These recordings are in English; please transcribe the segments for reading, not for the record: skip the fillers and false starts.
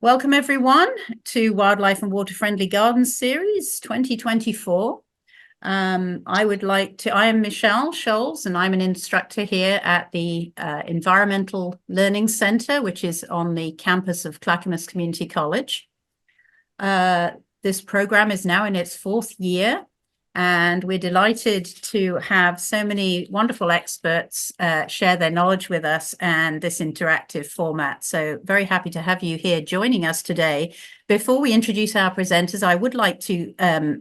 Welcome everyone to Wildlife and Water Friendly Gardens Series 2024. I am Michelle Scholes, and I'm an instructor here at the Environmental Learning Center, which is on the campus of Clackamas Community College. This program is now in its fourth year, and we're delighted to have so many wonderful experts share their knowledge with us and this interactive format. So very happy to have you here joining us today. Before we introduce our presenters, I would like to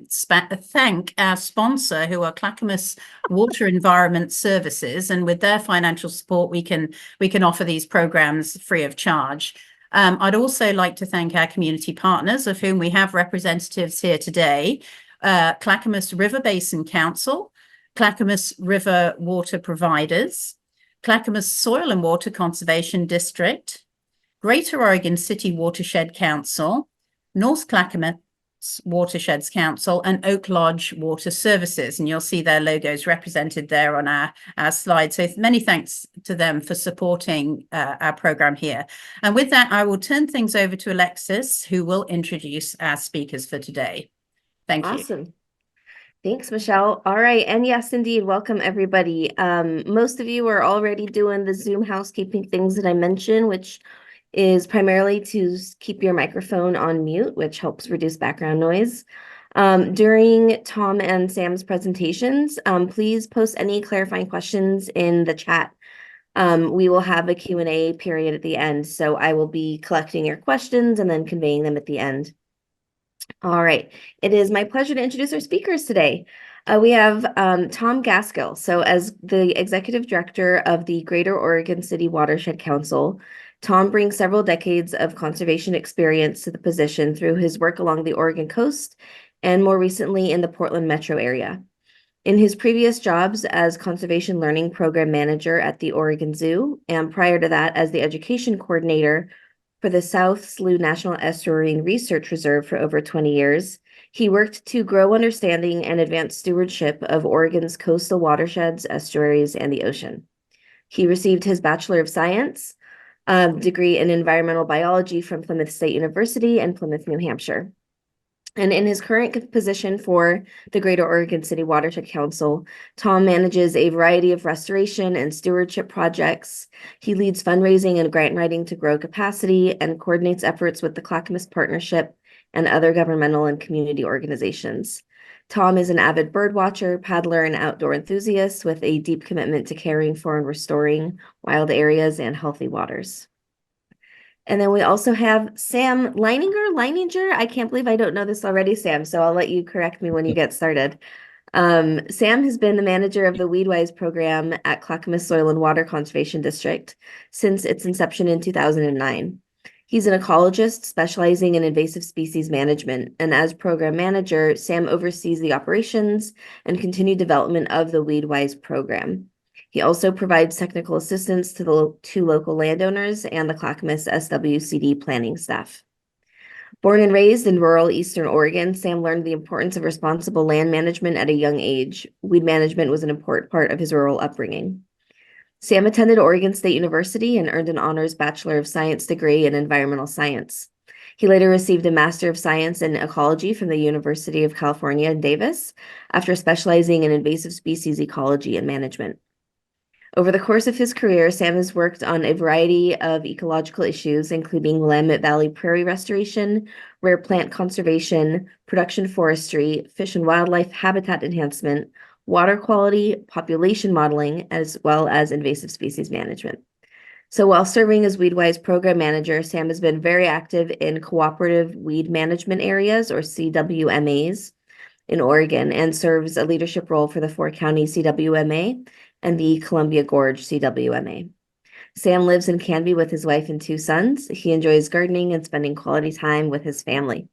thank our sponsor, who are Clackamas Water Environment Services, and with their financial support, we can offer these programs free of charge. I'd also like to thank our community partners, of whom we have representatives here today. Clackamas River Basin Council, Clackamas River Water Providers, Clackamas Soil and Water Conservation District, Greater Oregon City Watershed Council, North Clackamas Watersheds Council, and Oak Lodge Water Services. And you'll see their logos represented there on our slide. So many thanks to them for supporting our program here. And with that, I will turn things over to Alexis, who will introduce our speakers for today. Thank you. Awesome. Thanks, Michelle. All right. And yes, indeed. Welcome, everybody. Most of you are already doing the Zoom housekeeping things that I mentioned, which is primarily to keep your microphone on mute, which helps reduce background noise. During Tom and Sam's presentations, please post any clarifying questions in the chat. We will have a Q&A period at the end, so I will be collecting your questions and then conveying them at the end. All right, it is my pleasure to introduce our speakers today. We have Tom Gaskill. So as the Executive Director of the Greater Oregon City Watershed Council, Tom brings several decades of conservation experience to the position through his work along the Oregon coast and more recently in the Portland metro area. In his previous jobs as Conservation Learning Program Manager at the Oregon Zoo, and prior to that as the Education Coordinator for the South Slough National Estuarine Research Reserve for over 20 years, he worked to grow understanding and advance stewardship of Oregon's coastal watersheds, estuaries, and the ocean. He received his Bachelor of Science degree in environmental biology from Plymouth State University and Plymouth, New Hampshire. And in his current position for the Greater Oregon City Watershed Council, Tom manages a variety of restoration and stewardship projects. He leads fundraising and grant writing to grow capacity and coordinates efforts with the Clackamas Partnership and other governmental and community organizations. Tom is an avid bird watcher, paddler, and outdoor enthusiast with a deep commitment to caring for and restoring wild areas and healthy waters. And then we also have Sam Leininger. I can't believe I don't know this already, Sam, so I'll let you correct me when you get started. Sam has been the manager of the Weedwise program at Clackamas Soil and Water Conservation District since its inception in 2009. He's an ecologist specializing in invasive species management, and as program manager, Sam oversees the operations and continued development of the Weedwise program. He also provides technical assistance to the two local landowners and the Clackamas SWCD planning staff. Born and raised in rural Eastern Oregon, Sam learned the importance of responsible land management at a young age. Weed management was an important part of his rural upbringing. Sam attended Oregon State University and earned an honors Bachelor of Science degree in environmental science. He later received a Master of Science in Ecology from the University of California, Davis, after specializing in invasive species ecology and management. Over the course of his career, Sam has worked on a variety of ecological issues, including Willamette Valley prairie restoration, rare plant conservation, production forestry, fish and wildlife habitat enhancement, water quality, population modeling, as well as invasive species management. So while serving as Weedwise program manager, Sam has been very active in cooperative weed management areas, or CWMAs, in Oregon, and serves a leadership role for the 4-county CWMA and the Columbia Gorge CWMA. Sam lives in Canby with his wife and 2 sons. He enjoys gardening and spending quality time with his family.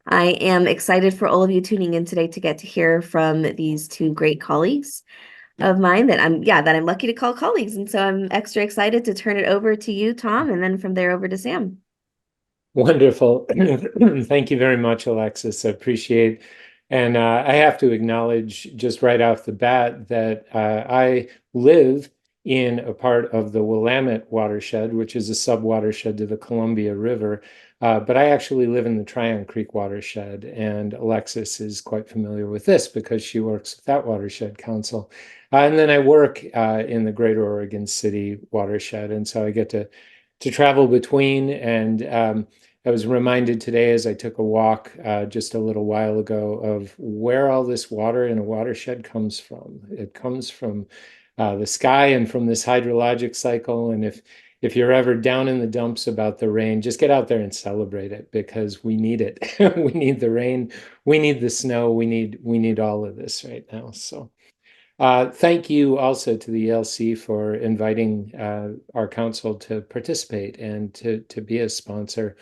I am excited for all of you tuning in today to get to hear from these 2 great colleagues of mine that I'm lucky to call colleagues. And so I'm extra excited to turn it over to you, Tom, and then from there over to Sam. Wonderful. Thank you very much, Alexis. I appreciate. And I have to acknowledge just right off the bat that I live in a part of the Willamette watershed, which is a sub-watershed to the Columbia River. But I actually live in the Tryon Creek watershed, and Alexis is quite familiar with this because she works with that watershed council. And then I work in the Greater Oregon City watershed, and so I get to travel between. And I was reminded today as I took a walk just a little while ago of where all this water in a watershed comes from. It comes from the sky and from this hydrologic cycle. And if you're ever down in the dumps about the rain, just get out there and celebrate it, because we need it. We need the rain, we need the snow, we need all of this right now. So thank you also to the ELC for inviting our council to participate and to be a sponsor.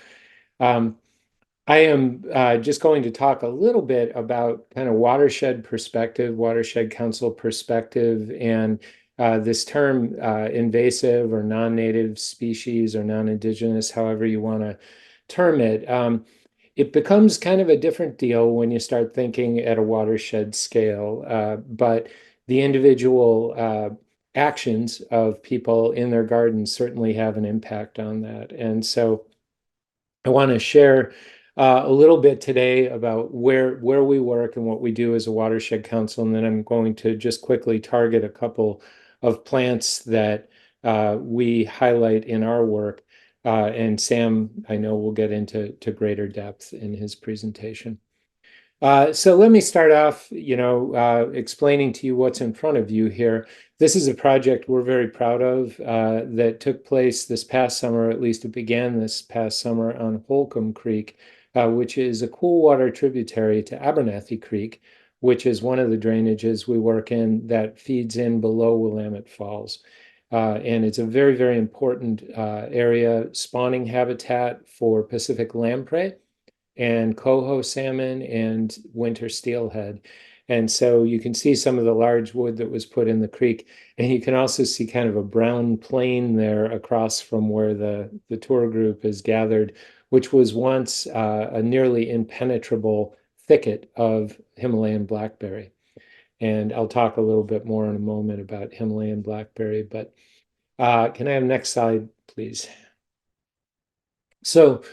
I am just going to talk a little bit about kind of watershed perspective, watershed council perspective, and this term invasive or non-native species or non-indigenous, however you want to term it. It becomes kind of a different deal when you start thinking at a watershed scale, but the individual actions of people in their gardens certainly have an impact on that. And so I want to share a little bit today about where we work and what we do as a watershed council, and then I'm going to just quickly target a couple of plants that we highlight in our work. And Sam, I know, will get into greater depth in his presentation. So let me start off, explaining to you what's in front of you here. This is a project we're very proud of that took place this past summer, at least it began this past summer, on Holcomb Creek, which is a cool water tributary to Abernathy Creek, which is one of the drainages we work in that feeds in below Willamette Falls. And it's a very, very important area, spawning habitat for Pacific lamprey and coho salmon and winter steelhead. And so you can see some of the large wood that was put in the creek, and you can also see kind of a brown plain there across from where the tour group is gathered, which was once a nearly impenetrable thicket of Himalayan blackberry. And I'll talk a little bit more in a moment about Himalayan blackberry, but can I have next slide, please? So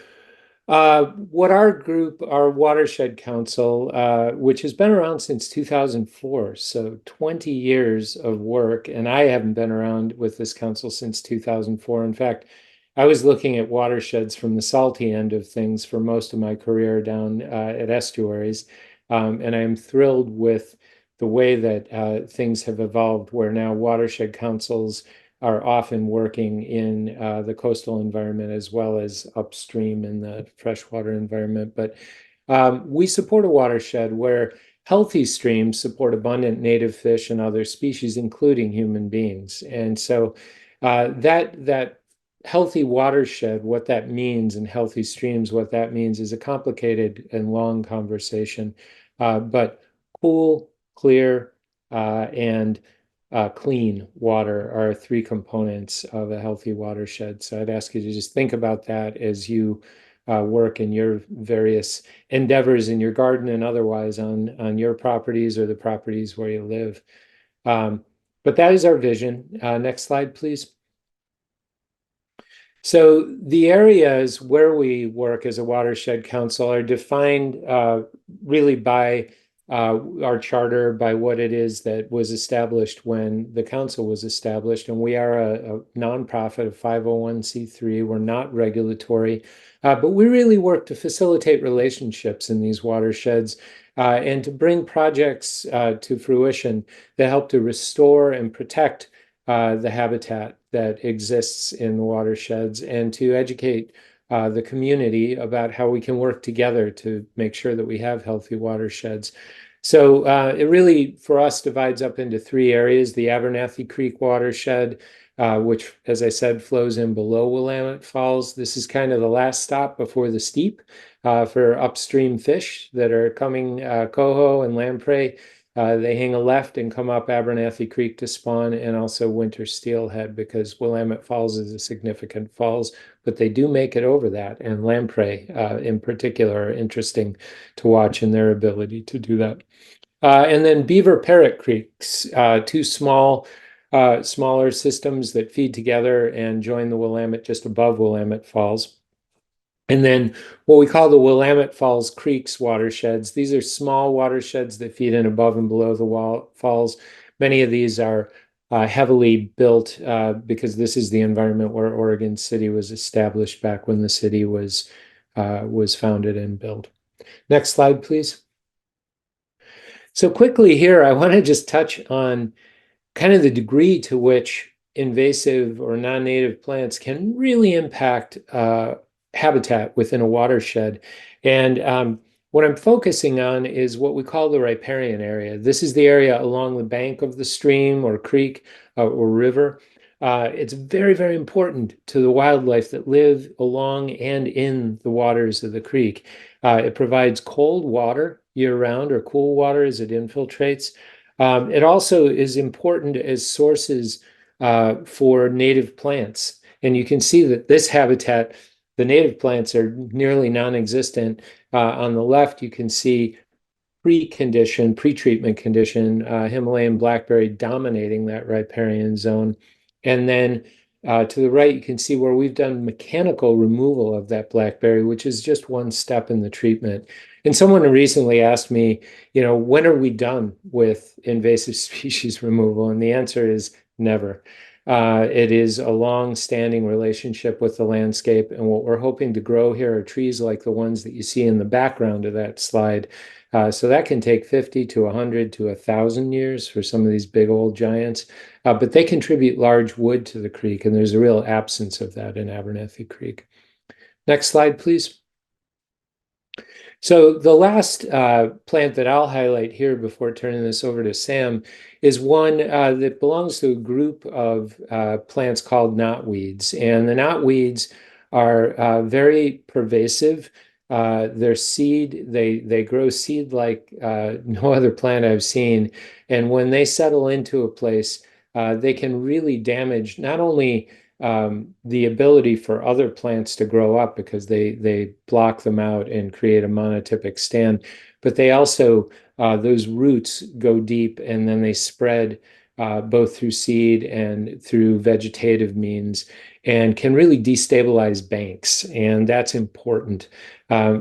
what our group, our Watershed Council, which has been around since 2004, so 20 years of work, and I haven't been around with this council since 2004. In fact, I was looking at watersheds from the salty end of things for most of my career down at estuaries, and I'm thrilled with the way that things have evolved, where now watershed councils are often working in the coastal environment as well as upstream in the freshwater environment. But we support a watershed where healthy streams support abundant native fish and other species, including human beings. And so that healthy watershed, what that means, and healthy streams, what that means, is a complicated and long conversation. But cool, clear, and clean water are three components of a healthy watershed. So I'd ask you to just think about that as you work in your various endeavors in your garden and otherwise on your properties or the properties where you live. But that is our vision. Next slide, please. So the areas where we work as a watershed council are defined really by our charter, by what it is that was established when the council was established. And we are a nonprofit, a 501c3. We're not regulatory, but we really work to facilitate relationships in these watersheds and to bring projects to fruition that help to restore and protect the habitat that exists in the watersheds, and to educate the community about how we can work together to make sure that we have healthy watersheds. So it really, for us, divides up into three areas: the Abernathy Creek watershed, which, as I said, flows in below Willamette Falls. This is kind of the last stop before the steep for upstream fish that are coming, coho and lamprey. They hang a left and come up Abernathy Creek to spawn, and also winter steelhead, because Willamette Falls is a significant falls, but they do make it over that. And lamprey in particular are interesting to watch in their ability to do that. And then Beaver Parrot Creeks, two small smaller systems that feed together and join the Willamette just above Willamette Falls. And then what we call the Willamette Falls Creeks watersheds. These are small watersheds that feed in above and below the falls. Many of these are heavily built because this is the environment where Oregon City was established back when the city was founded and built. Next slide, please. So quickly here, I want to just touch on kind of the degree to which invasive or non-native plants can really impact habitat within a watershed. And what I'm focusing on is what we call the riparian area. This is the area along the bank of the stream or creek or river. It's very, very important to the wildlife that live along and in the waters of the creek. It provides cold water year-round, or cool water as it infiltrates. It also is important as sources for native plants. And you can see that this habitat, the native plants are nearly non-existent. On the left, you can see pre-treatment condition, Himalayan blackberry dominating that riparian zone. And then to the right, you can see where we've done mechanical removal of that blackberry, which is just one step in the treatment. And someone recently asked me, when are we done with invasive species removal? And the answer is never. It is a long-standing relationship with the landscape, and what we're hoping to grow here are trees like the ones that you see in the background of that slide. So that can take 50 to 100 to 1,000 years for some of these big old giants, but they contribute large wood to the creek, and there's a real absence of that in Abernethy Creek. Next slide, please. So the last plant that I'll highlight here before turning this over to Sam is one that belongs to a group of plants called knotweeds. And the knotweeds are very pervasive. They're seed, they grow seed like no other plant I've seen. And when they settle into a place, they can really damage not only the ability for other plants to grow up because they block them out and create a monotypic stand, but they also, those roots go deep and then they spread both through seed and through vegetative means and can really destabilize banks, and that's important.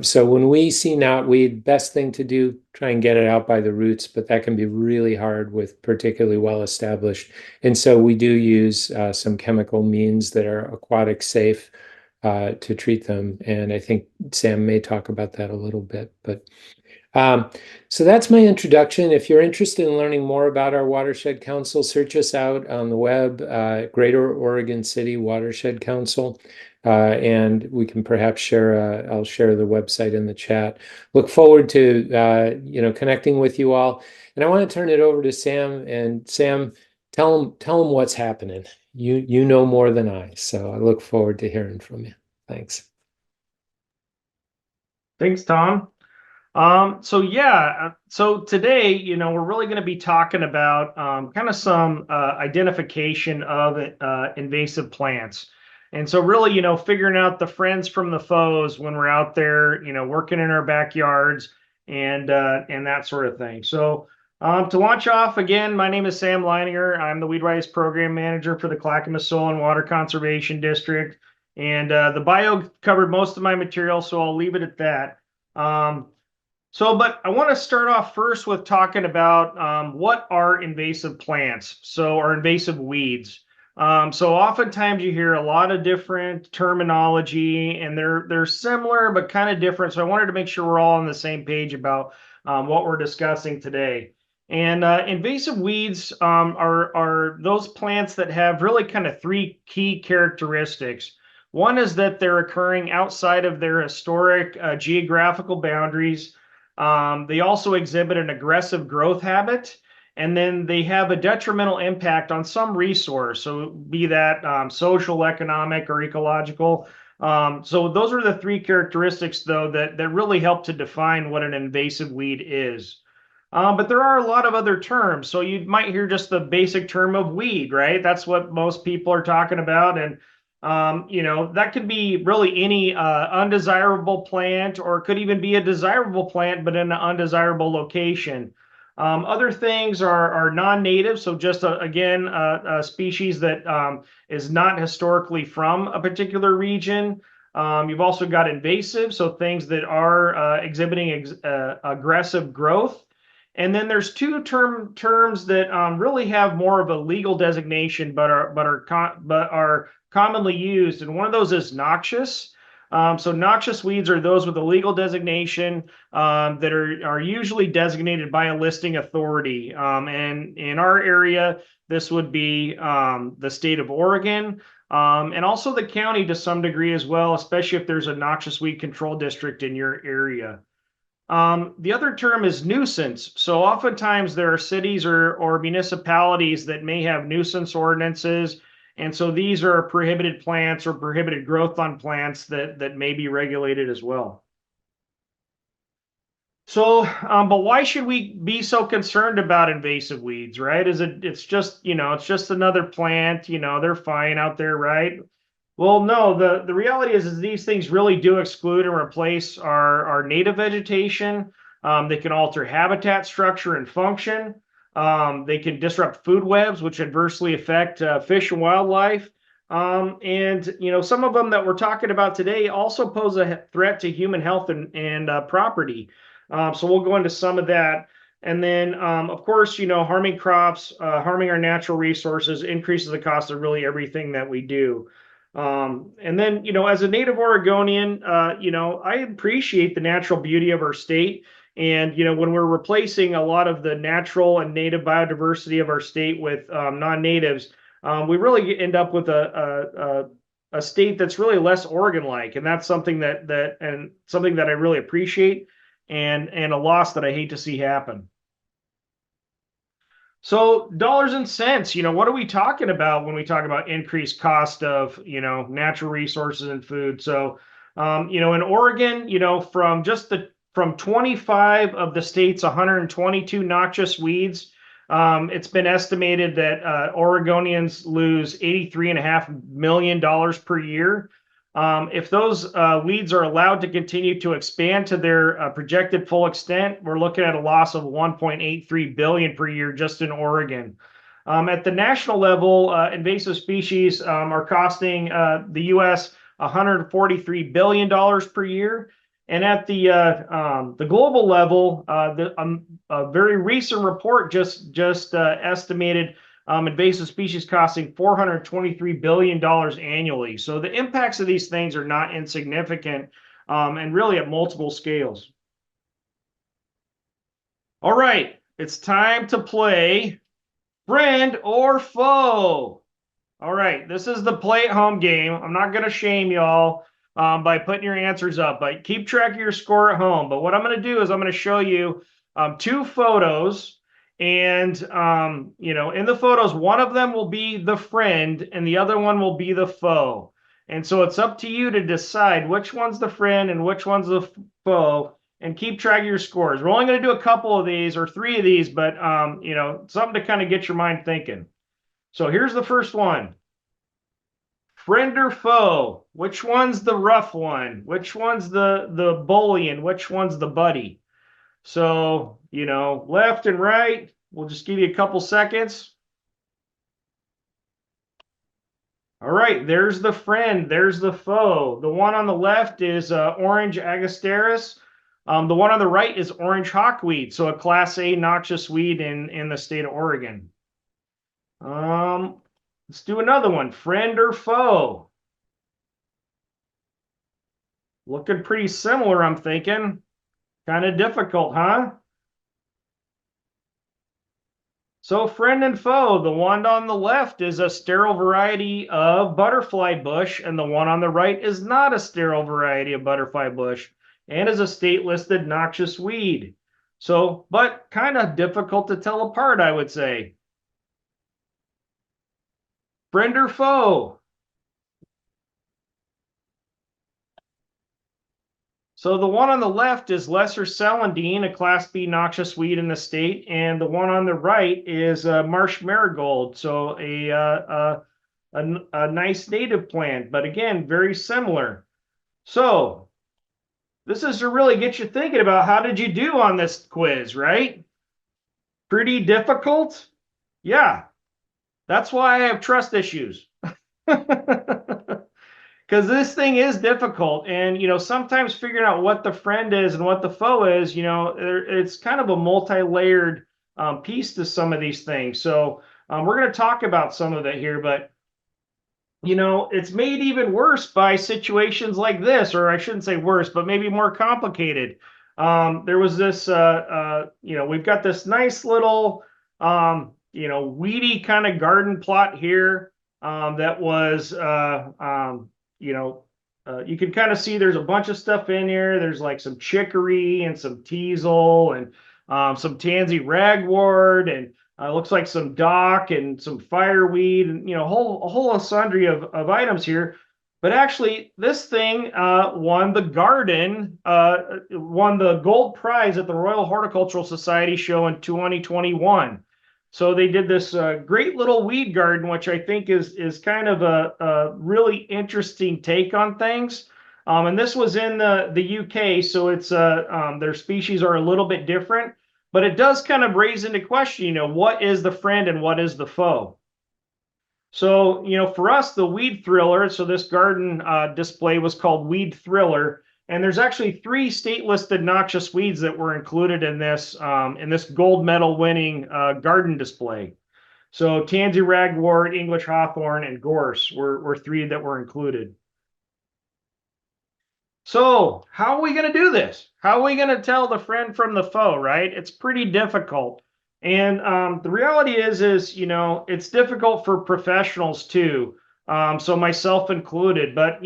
So when we see knotweed, best thing to do, try and get it out by the roots, but that can be really hard with particularly well-established. And so we do use some chemical means that are aquatic safe to treat them. And I think Sam may talk about that a little bit, but so that's my introduction. If you're interested in learning more about our Watershed Council, search us out on the web, Greater Oregon City Watershed Council, and we can perhaps share. I'll share the website in the chat. Look forward to connecting with you all. And I want to turn it over to Sam. And Sam, tell them what's happening. You know more than I, so I look forward to hearing from you. Thanks. Thanks, Tom. So today, we're really going to be talking about kind of some identification of invasive plants. And so really, figuring out the friends from the foes when we're out there, working in our backyards and that sort of thing. So to launch off, again, my name is Sam Leininger. I'm the Weedwise Program Manager for the Clackamas Soil and Water Conservation District. And the bio covered most of my material, so I'll leave it at that. But I want to start off first with talking about what are invasive plants, or invasive weeds. So oftentimes you hear a lot of different terminology, and they're similar but kind of different. So I wanted to make sure we're all on the same page about what we're discussing today. And invasive weeds are those plants that have really kind of three key characteristics. One is that they're occurring outside of their historic geographical boundaries. They also exhibit an aggressive growth habit, and then they have a detrimental impact on some resource, so be that social, economic, or ecological. So those are the three characteristics, though, that really help to define what an invasive weed is. But there are a lot of other terms. So you might hear just the basic term of weed, right? That's what most people are talking about. And that could be really any undesirable plant, or it could even be a desirable plant, but in an undesirable location. Other things are non-native, so just again a species that is not historically from a particular region. You've also got invasive, so things that are exhibiting aggressive growth. And then there's two terms that really have more of a legal designation, but are commonly used. And one of those is noxious. So noxious weeds are those with a legal designation that are usually designated by a listing authority. And in our area, this would be the state of Oregon, and also the county to some degree as well, especially if there's a noxious weed control district in your area. The other term is nuisance. So oftentimes there are cities or municipalities that may have nuisance ordinances. And so these are prohibited plants or prohibited growth on plants that may be regulated as well. So, but why should we be so concerned about invasive weeds, right? It's just, it's just another plant, they're fine out there, right? Well, no, the reality is these things really do exclude and replace our native vegetation. They can alter habitat structure and function. They can disrupt food webs, which adversely affect fish and wildlife. And some of them that we're talking about today also pose a threat to human health and property. So we'll go into some of that. And then, of course, harming crops, harming our natural resources increases the cost of really everything that we do. And then, as a native Oregonian, I appreciate the natural beauty of our state. And, when we're replacing a lot of the natural and native biodiversity of our state with non-natives, we really end up with a state that's really less Oregon-like. And that's something that I really appreciate and a loss that I hate to see happen. So dollars and cents, what are we talking about when we talk about increased cost of, natural resources and food? So, in Oregon, from 25 of the state's 122 noxious weeds, it's been estimated that Oregonians lose $83.5 million per year. If those weeds are allowed to continue to expand to their projected full extent, we're looking at a loss of 1.83 billion per year just in Oregon. At the national level, invasive species are costing the U.S. $143 billion per year. And at the global level, a very recent report just estimated invasive species costing $423 billion annually. So the impacts of these things are not insignificant and really at multiple scales. All right, it's time to play friend or foe. All right, this is the play at home game. I'm not going to shame y'all by putting your answers up, but keep track of your score at home. But what I'm going to do is I'm going to show you two photos. And, in the photos, one of them will be the friend and the other one will be the foe. And so it's up to you to decide which one's the friend and which one's the foe, and keep track of your scores. We're only going to do a couple of these or three of these, but, something to kind of get your mind thinking. So here's the first one. Friend or foe? Which one's the rough one? Which one's the bully and which one's the buddy? So, left and right, we'll just give you a couple seconds. All right, there's the friend, there's the foe. The one on the left is orange agasteris. The one on the right is orange hawkweed, so a Class A noxious weed in the state of Oregon. Let's do another one, friend or foe? Looking pretty similar, I'm thinking. Kind of difficult, huh? So friend and foe, the one on the left is a sterile variety of butterfly bush, and the one on the right is not a sterile variety of butterfly bush and is a state-listed noxious weed. So, but kind of difficult to tell apart, I would say. Friend or foe? So the one on the left is lesser celandine, a Class B noxious weed in the state, and the one on the right is marsh marigold, so a nice native plant, but again, very similar. So this is to really get you thinking about how did you do on this quiz, right? Pretty difficult? Yeah. That's why I have trust issues. Because this thing is difficult. And, sometimes figuring out what the friend is and what the foe is, it's kind of a multi-layered piece to some of these things. So we're going to talk about some of it here, but, it's made even worse by situations like this, or I shouldn't say worse, but maybe more complicated. There was this, we've got this nice little, weedy kind of garden plot here that was, you can kind of see there's a bunch of stuff in here. There's like some chicory and some teasel and some tansy ragwort and looks like some dock and some fireweed and a whole sundry of items here. But actually, this thing won the gold prize at the Royal Horticultural Society show in 2021. So they did this great little weed garden, which I think is kind of a really interesting take on things. And this was in the UK, so it's their species are a little bit different, but it does kind of raise into question, what is the friend and what is the foe? So, for us, the weed thriller, so this garden display was called Weed Thriller. And there's actually 3 state-listed noxious weeds that were included in this gold medal winning garden display. So tansy ragwort, English hawthorn, and gorse were 3 that were included. So how are we going to do this? How are we going to tell the friend from the foe, right? It's pretty difficult. And the reality is, it's difficult for professionals too. So myself included, but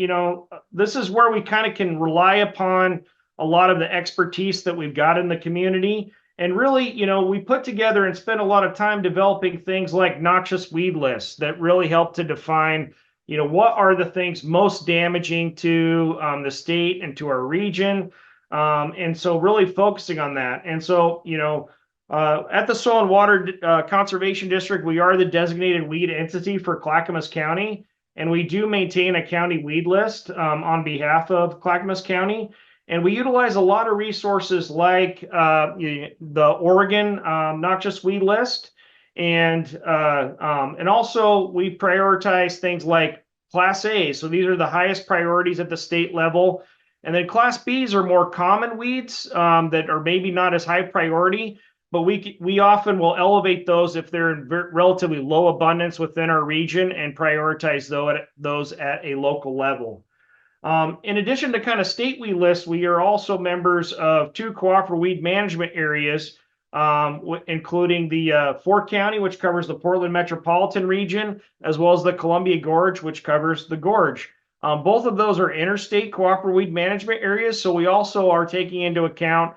this is where we kind of can rely upon a lot of the expertise that we've got in the community. And really, we put together and spend a lot of time developing things like noxious weed lists that really help to define, what are the things most damaging to the state and to our region. And so really focusing on that. And so, at the Soil and Water Conservation District, we are the designated weed entity for Clackamas County, and we do maintain a county weed list on behalf of Clackamas County. And we utilize a lot of resources like the Oregon noxious weed list, and also we prioritize things like Class A. So these are the highest priorities at the state level. And then Class Bs are more common weeds that are maybe not as high priority, but we often will elevate those if they're in relatively low abundance within our region and prioritize those at a local level. In addition to kind of state weed lists, we are also members of 2 cooperative weed management areas, including the Fort County, which covers the Portland metropolitan region, as well as the Columbia Gorge, which covers the Gorge. Both of those are interstate cooperative weed management areas, so we also are taking into account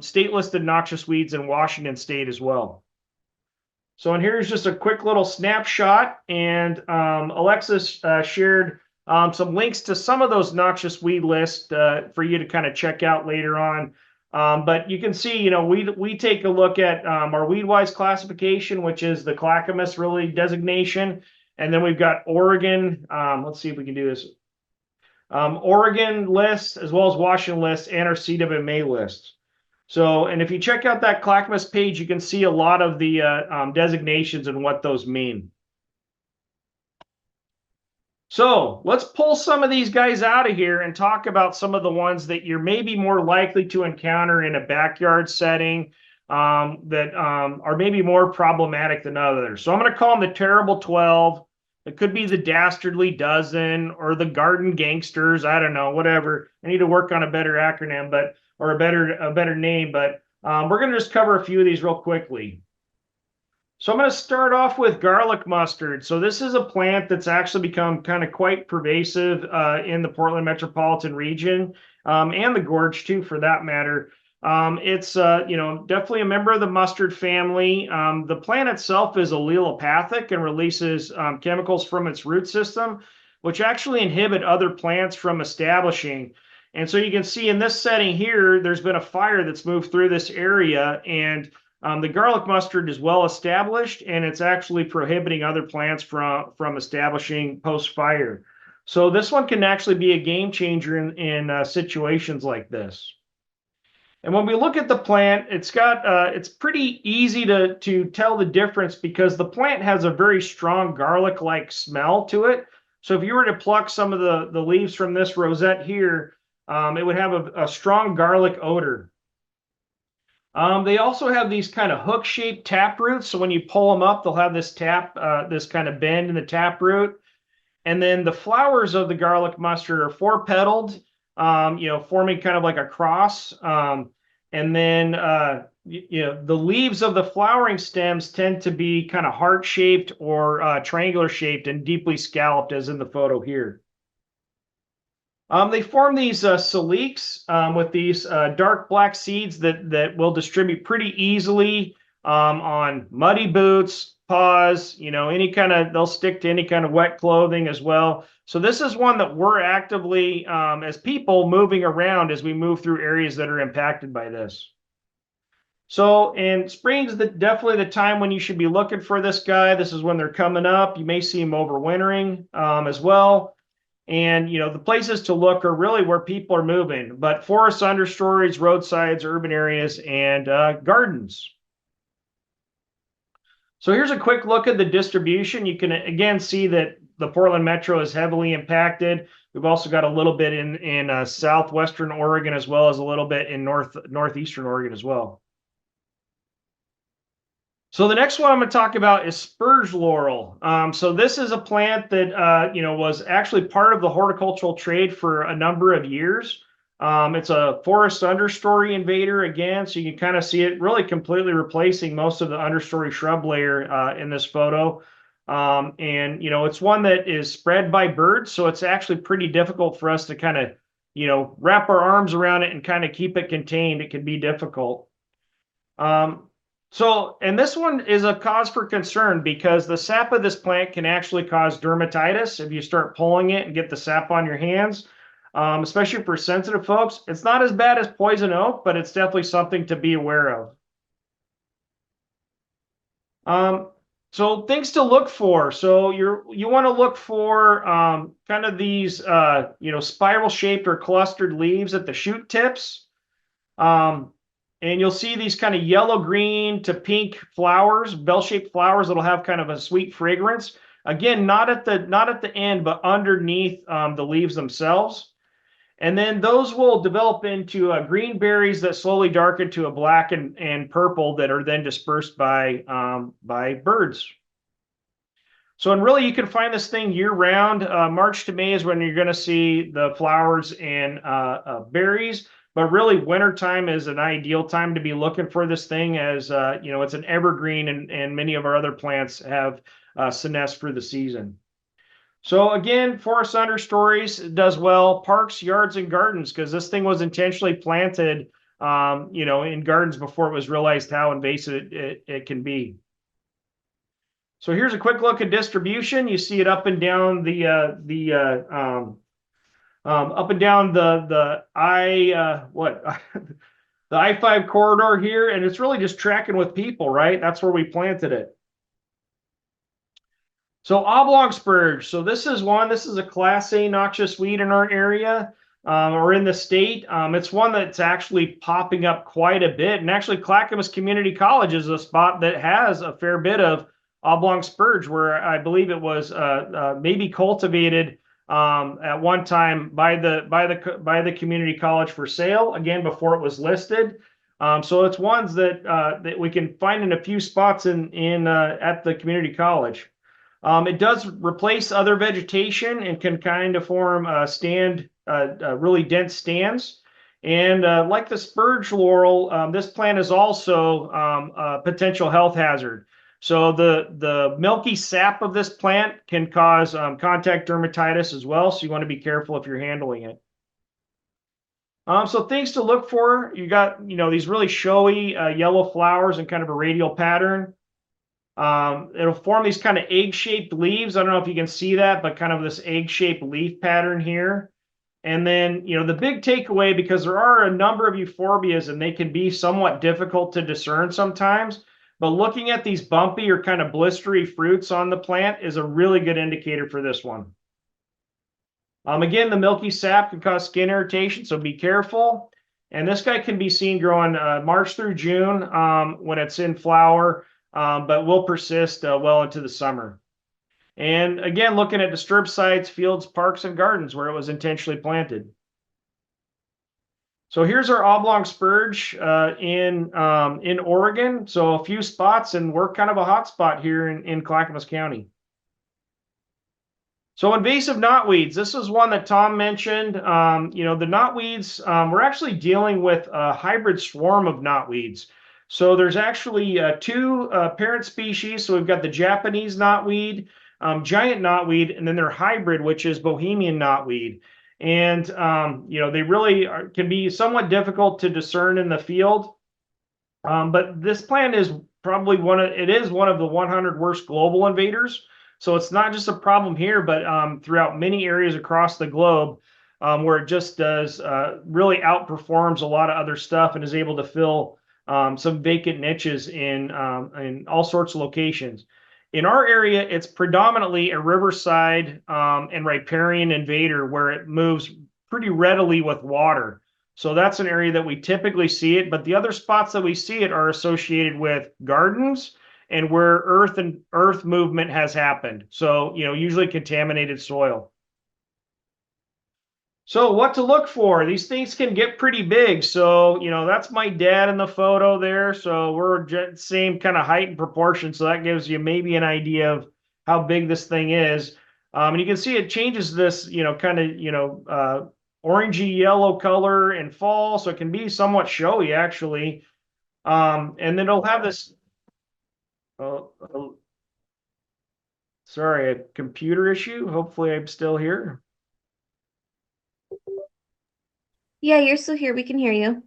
state-listed noxious weeds in Washington state as well. So, and here's just a quick little snapshot, and Alexis shared some links to some of those noxious weed lists for you to kind of check out later on. But you can see, we take a look at our weed-wise classification, which is the Clackamas really designation, and then we've got Oregon. Let's see if we can do this. Oregon list, as well as Washington list, and our CWMA lists. So, and if you check out that Clackamas page, you can see a lot of the designations and what those mean. So let's pull some of these guys out of here and talk about some of the ones that you're maybe more likely to encounter in a backyard setting that are maybe more problematic than others. So I'm going to call them the Terrible 12. It could be the Dastardly Dozen or the Garden Gangsters. I don't know, whatever. I need to work on a better acronym, or a better name, but we're going to just cover a few of these real quickly. So I'm going to start off with garlic mustard. So this is a plant that's actually become kind of quite pervasive in the Portland metropolitan region and the Gorge too, for that matter. It's definitely a member of the mustard family. The plant itself is allelopathic and releases chemicals from its root system, which actually inhibit other plants from establishing. And so you can see in this setting here, there's been a fire that's moved through this area, and the garlic mustard is well established, and it's actually prohibiting other plants from establishing post-fire. So this one can actually be a game changer in situations like this. And when we look at the plant, it's pretty easy to tell the difference because the plant has a very strong garlic-like smell to it. So if you were to pluck some of the leaves from this rosette here, it would have a strong garlic odor. They also have these kind of hook-shaped tap roots. So when you pull them up, they'll have this kind of bend in the tap root. And then the flowers of the garlic mustard are four-petaled, forming kind of like a cross. And then, the leaves of the flowering stems tend to be kind of heart-shaped or triangular-shaped and deeply scalloped, as in the photo here. They form these siliques with these dark black seeds that will distribute pretty easily on muddy boots, paws, they'll stick to any kind of wet clothing as well. So this is one that we're actively, as people, moving around as we move through areas that are impacted by this. So, and spring's definitely the time when you should be looking for this guy. This is when they're coming up. You may see them overwintering as well. And, the places to look are really where people are moving, but forest understories, roadsides, urban areas, and gardens. So here's a quick look at the distribution. You can, again, see that the Portland Metro is heavily impacted. We've also got a little bit in southwestern Oregon, as well as a little bit in northeastern Oregon as well. So the next one I'm going to talk about is spurge laurel. So this is a plant that was actually part of the horticultural trade for a number of years. It's a forest understory invader again, so you can kind of see it really completely replacing most of the understory shrub layer in this photo. It's one that is spread by birds, so it's actually pretty difficult for us to kind of, wrap our arms around it and kind of keep it contained. It can be difficult. And this one is a cause for concern because the sap of this plant can actually cause dermatitis if you start pulling it and get the sap on your hands, especially for sensitive folks. It's not as bad as poison oak, but it's definitely something to be aware of. So things to look for. So you want to look for kind of these spiral shaped or clustered leaves at the shoot tips. And you'll see these kind of yellow green to pink flowers, bell-shaped flowers that'll have kind of a sweet fragrance. Again, not at the end, but underneath the leaves themselves. And then those will develop into green berries that slowly darken to a black and purple that are then dispersed by birds. So, and really you can find this thing year round. March to May is when you're going to see the flowers and berries. But really, wintertime is an ideal time to be looking for this thing as, it's an evergreen and many of our other plants have senesced for the season. So again, forest understories does well, parks, yards, and gardens, because this thing was intentionally planted, in gardens before it was realized how invasive it can be. So here's a quick look at distribution. You see it up and down the the I-5 corridor here, and it's really just tracking with people, right? That's where we planted it. So oblong spurge. So this is a Class A noxious weed in our area or in the state. It's one that's actually popping up quite a bit. And actually, Clackamas Community College is a spot that has a fair bit of oblong spurge, where I believe it was maybe cultivated at one time by the community college for sale, again before it was listed. So it's ones that we can find in a few spots at the community college. It does replace other vegetation and can kind of form really dense stands. And like the spurge laurel, this plant is also a potential health hazard. So the milky sap of this plant can cause contact dermatitis as well. So you want to be careful if you're handling it. So things to look for, you got, these really showy yellow flowers and kind of a radial pattern. It'll form these kind of egg-shaped leaves. I don't know if you can see that, but kind of this egg-shaped leaf pattern here. And then, the big takeaway, because there are a number of euphorbias and they can be somewhat difficult to discern sometimes, but looking at these bumpy or kind of blistery fruits on the plant is a really good indicator for this one. Again, the milky sap can cause skin irritation, so be careful. And this guy can be seen growing March through June when it's in flower, but will persist well into the summer. And again, looking at disturbed sites, fields, parks, and gardens where it was intentionally planted. So here's our oblong spurge in Oregon. So a few spots, and we're kind of a hot spot here in Clackamas County. So invasive knotweeds, this is one that Tom mentioned. You know, the knotweeds, we're actually dealing with a hybrid swarm of knotweeds. So there's actually two parent species. So we've got the Japanese knotweed, giant knotweed, and then their hybrid, which is Bohemian knotweed. And, you know, they really can be somewhat difficult to discern in the field. But this plant is probably one of the 100 worst global invaders. So it's not just a problem here, but throughout many areas across the globe, where it just does really outperforms a lot of other stuff and is able to fill some vacant niches in all sorts of locations. In our area, it's predominantly a riverside and riparian invader where it moves pretty readily with water. So that's an area that we typically see it, but the other spots that we see it are associated with gardens and where earth movement has happened. So, you know, usually contaminated soil. So what to look for? These things can get pretty big. So, you know, that's my dad in the photo there. So we're same kind of height and proportion. So that gives you maybe an idea of how big this thing is. And you can see it changes this, you know, kind of, you know, orangey yellow color in fall. So it can be somewhat showy actually. And then it'll have this, sorry, a computer issue. Hopefully I'm still here. Yeah, you're still here. We can hear you.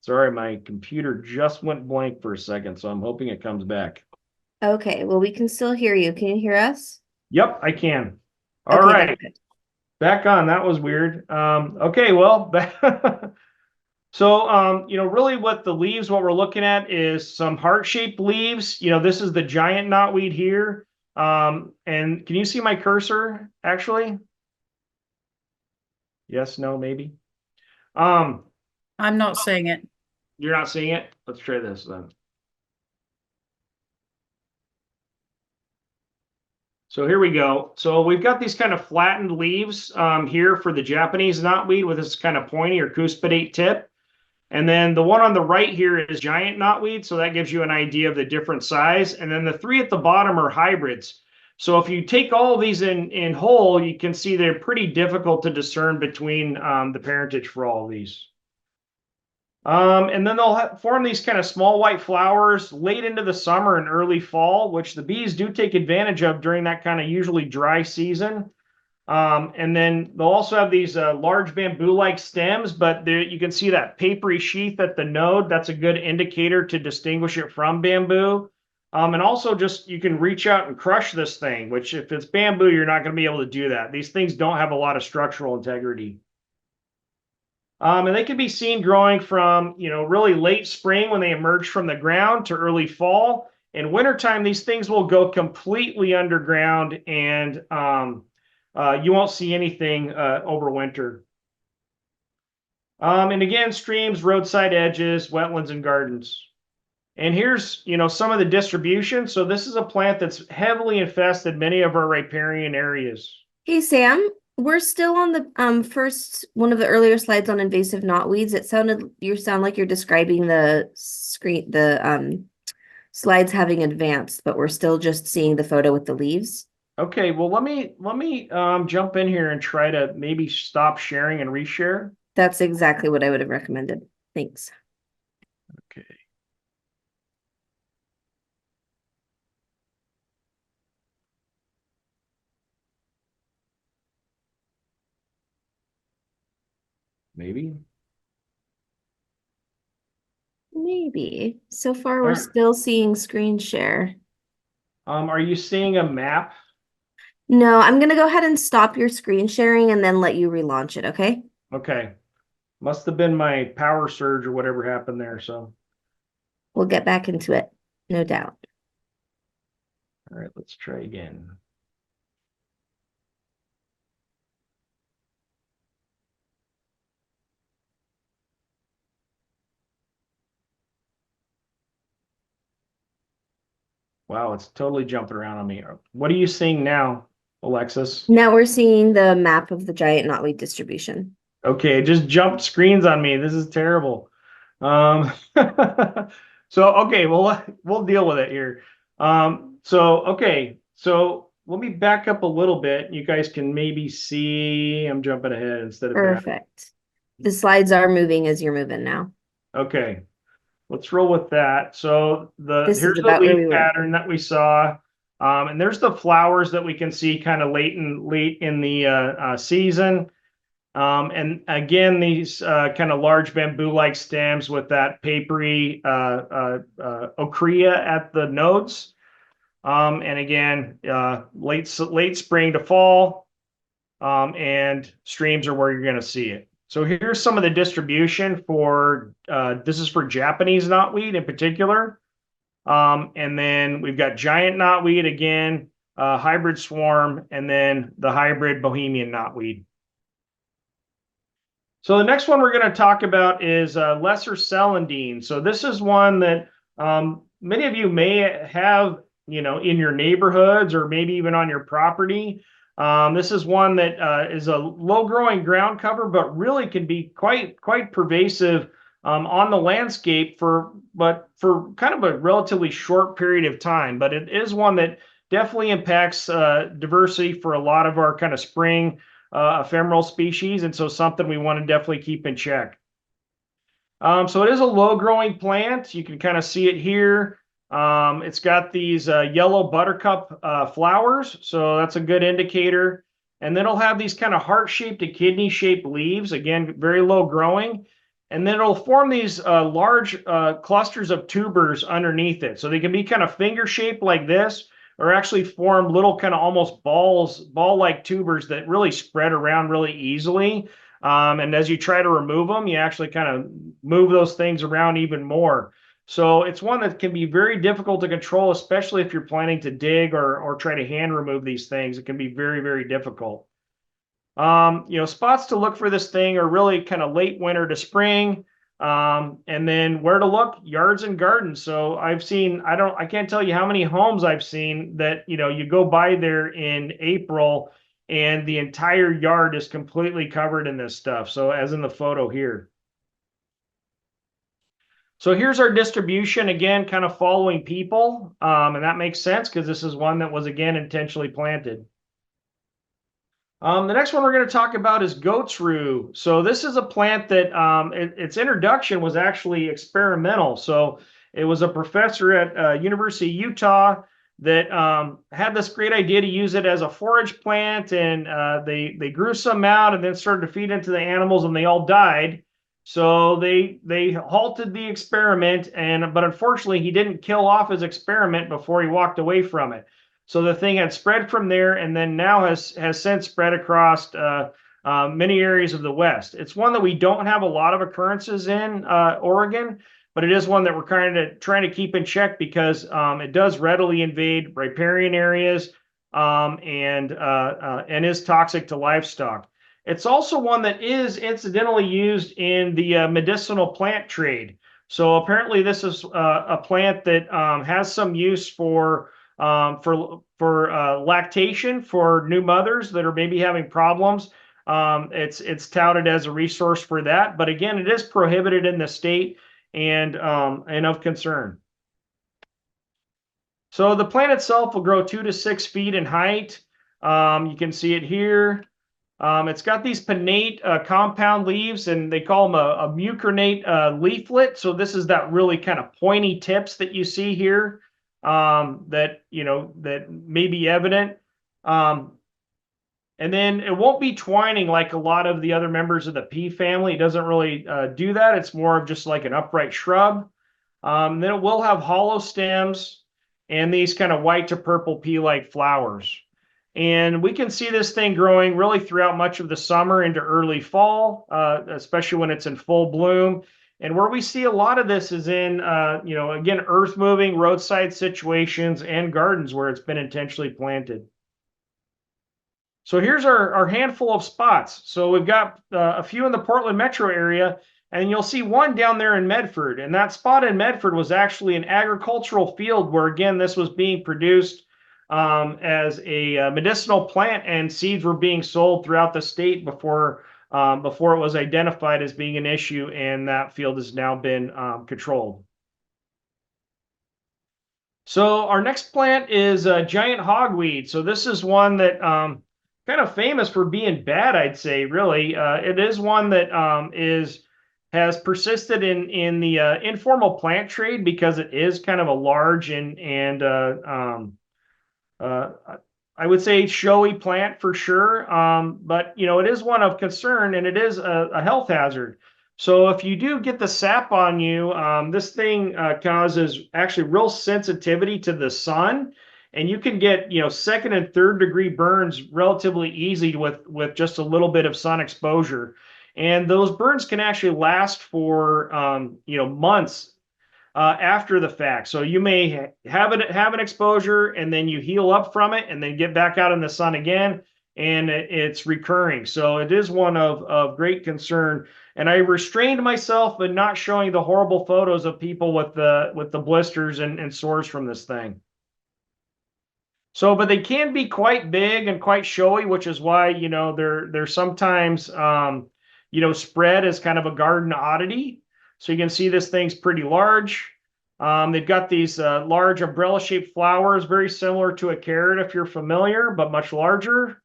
Sorry, my computer just went blank for a second, so I'm hoping it comes back. Okay, well, we can still hear you. Can you hear us? Yep, I can. All Okay, right, that's good. back on. That was weird. Okay, well, so you know, really what the leaves, what we're looking at is some heart-shaped leaves. You know, this is the giant knotweed here. And can you see my cursor, actually? Yes, no, maybe. I'm not seeing it. You're not seeing it? Let's try this then. So here we go. So we've got these kind of flattened leaves here for the Japanese knotweed with this kind of pointy or cuspidate tip. And then the one on the right here is giant knotweed. So that gives you an idea of the different size. And then the three at the bottom are hybrids. So if you take all of these in whole, you can see they're pretty difficult to discern between the parentage for all of these. And then they'll form these kind of small white flowers late into the summer and early fall, which the bees do take advantage of during that kind of usually dry season. And then they'll also have these large bamboo-like stems, but you can see that papery sheath at the node. That's a good indicator to distinguish it from bamboo. And also just you can reach out and crush this thing, which if it's bamboo, you're not going to be able to do that. These things don't have a lot of structural integrity. And they can be seen growing from, you know, really late spring when they emerge from the ground to early fall. In wintertime, these things will go completely underground and you won't see anything over winter. And again, streams, roadside edges, wetlands, and gardens. And here's, you know, some of the distribution. So this is a plant that's heavily infested many of our riparian areas. Hey, Sam, we're still on the first one of the earlier slides on invasive knotweeds. You sound like you're describing the screen, the slides having advanced, but we're still just seeing the photo with the leaves. Okay, well, let me jump in here and try to maybe stop sharing and reshare. That's exactly what I would have recommended. Thanks. Okay. Maybe. Maybe. So far, we're Alright. still seeing screen share. Are you seeing a map? No, I'm going to go ahead and stop your screen sharing and then let you relaunch it, okay? Okay. Must have been my power surge or whatever happened there. So, We'll get back into it, no doubt. all right, let's try again. Wow, it's totally jumping around on me. What are you seeing now, Alexis? Now we're seeing the map of the giant knotweed distribution. Okay, it just jumped screens on me. This is terrible. So okay, well we'll deal with it here. Okay, so let me back up a little bit. You guys can maybe see I'm jumping ahead instead of back. Perfect. The slides are moving as you're moving now. Okay, let's roll with that. So This is here's the about where we leaf were. pattern that we saw. And there's the flowers that we can see kind of late in the season. And again, these kind of large bamboo-like stems with that papery ochrea at the nodes. And again, late spring to fall, and streams are where you're going to see it. So here's some of the distribution for, this is for Japanese knotweed in particular. And then we've got giant knotweed again, hybrid swarm, and then the hybrid Bohemian knotweed. So the next one we're going to talk about is lesser celandine. So this is one that many of you may have, in your neighborhoods or maybe even on your property. This is one that is a low-growing ground cover, but really can be quite pervasive on the landscape for kind of a relatively short period of time. But it is one that definitely impacts diversity for a lot of our kind of spring ephemeral species, and so something we want to definitely keep in check. So it is a low-growing plant. You can kind of see it here. It's got these yellow buttercup flowers, so that's a good indicator. And then it'll have these kind of heart-shaped to kidney-shaped leaves, again, very low-growing. And then it'll form these large clusters of tubers underneath it. So they can be kind of finger-shaped like this, or actually form little kind of almost ball-like tubers that really spread around really easily. And as you try to remove them, you actually kind of move those things around even more. So it's one that can be very difficult to control, especially if you're planning to dig or try to hand remove these things. It can be very, very difficult. Spots to look for this thing are really kind of late winter to spring. And then where to look, yards and gardens. So I've seen, I can't tell you how many homes I've seen that, you go by there in April and the entire yard is completely covered in this stuff. So as in the photo here. So here's our distribution, again, kind of following people. And that makes sense because this is one that was, again, intentionally planted. The next one we're going to talk about is goat's rue. So this is a plant that its introduction was actually experimental. So it was a professor at University of Utah that had this great idea to use it as a forage plant, and they grew some out and then started to feed into the animals, and they all died. So they halted the experiment, but unfortunately he didn't kill off his experiment before he walked away from it. So the thing had spread from there, and then now has since spread across many areas of the West. It's one that we don't have a lot of occurrences in Oregon, but it is one that we're kind of trying to keep in check because it does readily invade riparian areas and is toxic to livestock. It's also one that is incidentally used in the medicinal plant trade. So apparently this is a plant that has some use for lactation for new mothers that are maybe having problems. It's touted as a resource for that, but again, it is prohibited in the state and of concern. So the plant itself will grow 2 to 6 feet in height. You can see it here. It's got these pinnate compound leaves, and they call them a mucronate leaflet. So this is that really kind of pointy tips that you see here. That may be evident. And then it won't be twining like a lot of the other members of the pea family. It doesn't really do that. It's more of just like an upright shrub. Then it will have hollow stems and these kind of white to purple pea-like flowers. And we can see this thing growing really throughout much of the summer into early fall, especially when it's in full bloom. And where we see a lot of this is in, again, earth moving, roadside situations, and gardens where it's been intentionally planted. So here's our handful of spots. So we've got a few in the Portland metro area, And you'll see one down there in Medford. And that spot in Medford was actually an agricultural field where, again, this was being produced as a medicinal plant, and seeds were being sold throughout the state before it was identified as being an issue, and that field has now been controlled. So our next plant is giant hogweed. So this is one that kind of famous for being bad, I'd say, really. It is one that has persisted in the informal plant trade because it is kind of a large and I would say showy plant for sure. But it is one of concern, and it is a health hazard. So if you do get the sap on you, this thing causes actually real sensitivity to the sun, and you can get second and third degree burns relatively easy with just a little bit of sun exposure. And those burns can actually last for months after the fact. So you may have an exposure, and then you heal up from it, and then get back out in the sun again, and it's recurring. So it is one of great concern. And I restrained myself in not showing the horrible photos of people with the blisters and sores from this thing. So, but they can be quite big and quite showy, which is why they're sometimes spread as kind of a garden oddity. So you can see this thing's pretty large. They've got these large umbrella-shaped flowers, very similar to a carrot if you're familiar, but much larger.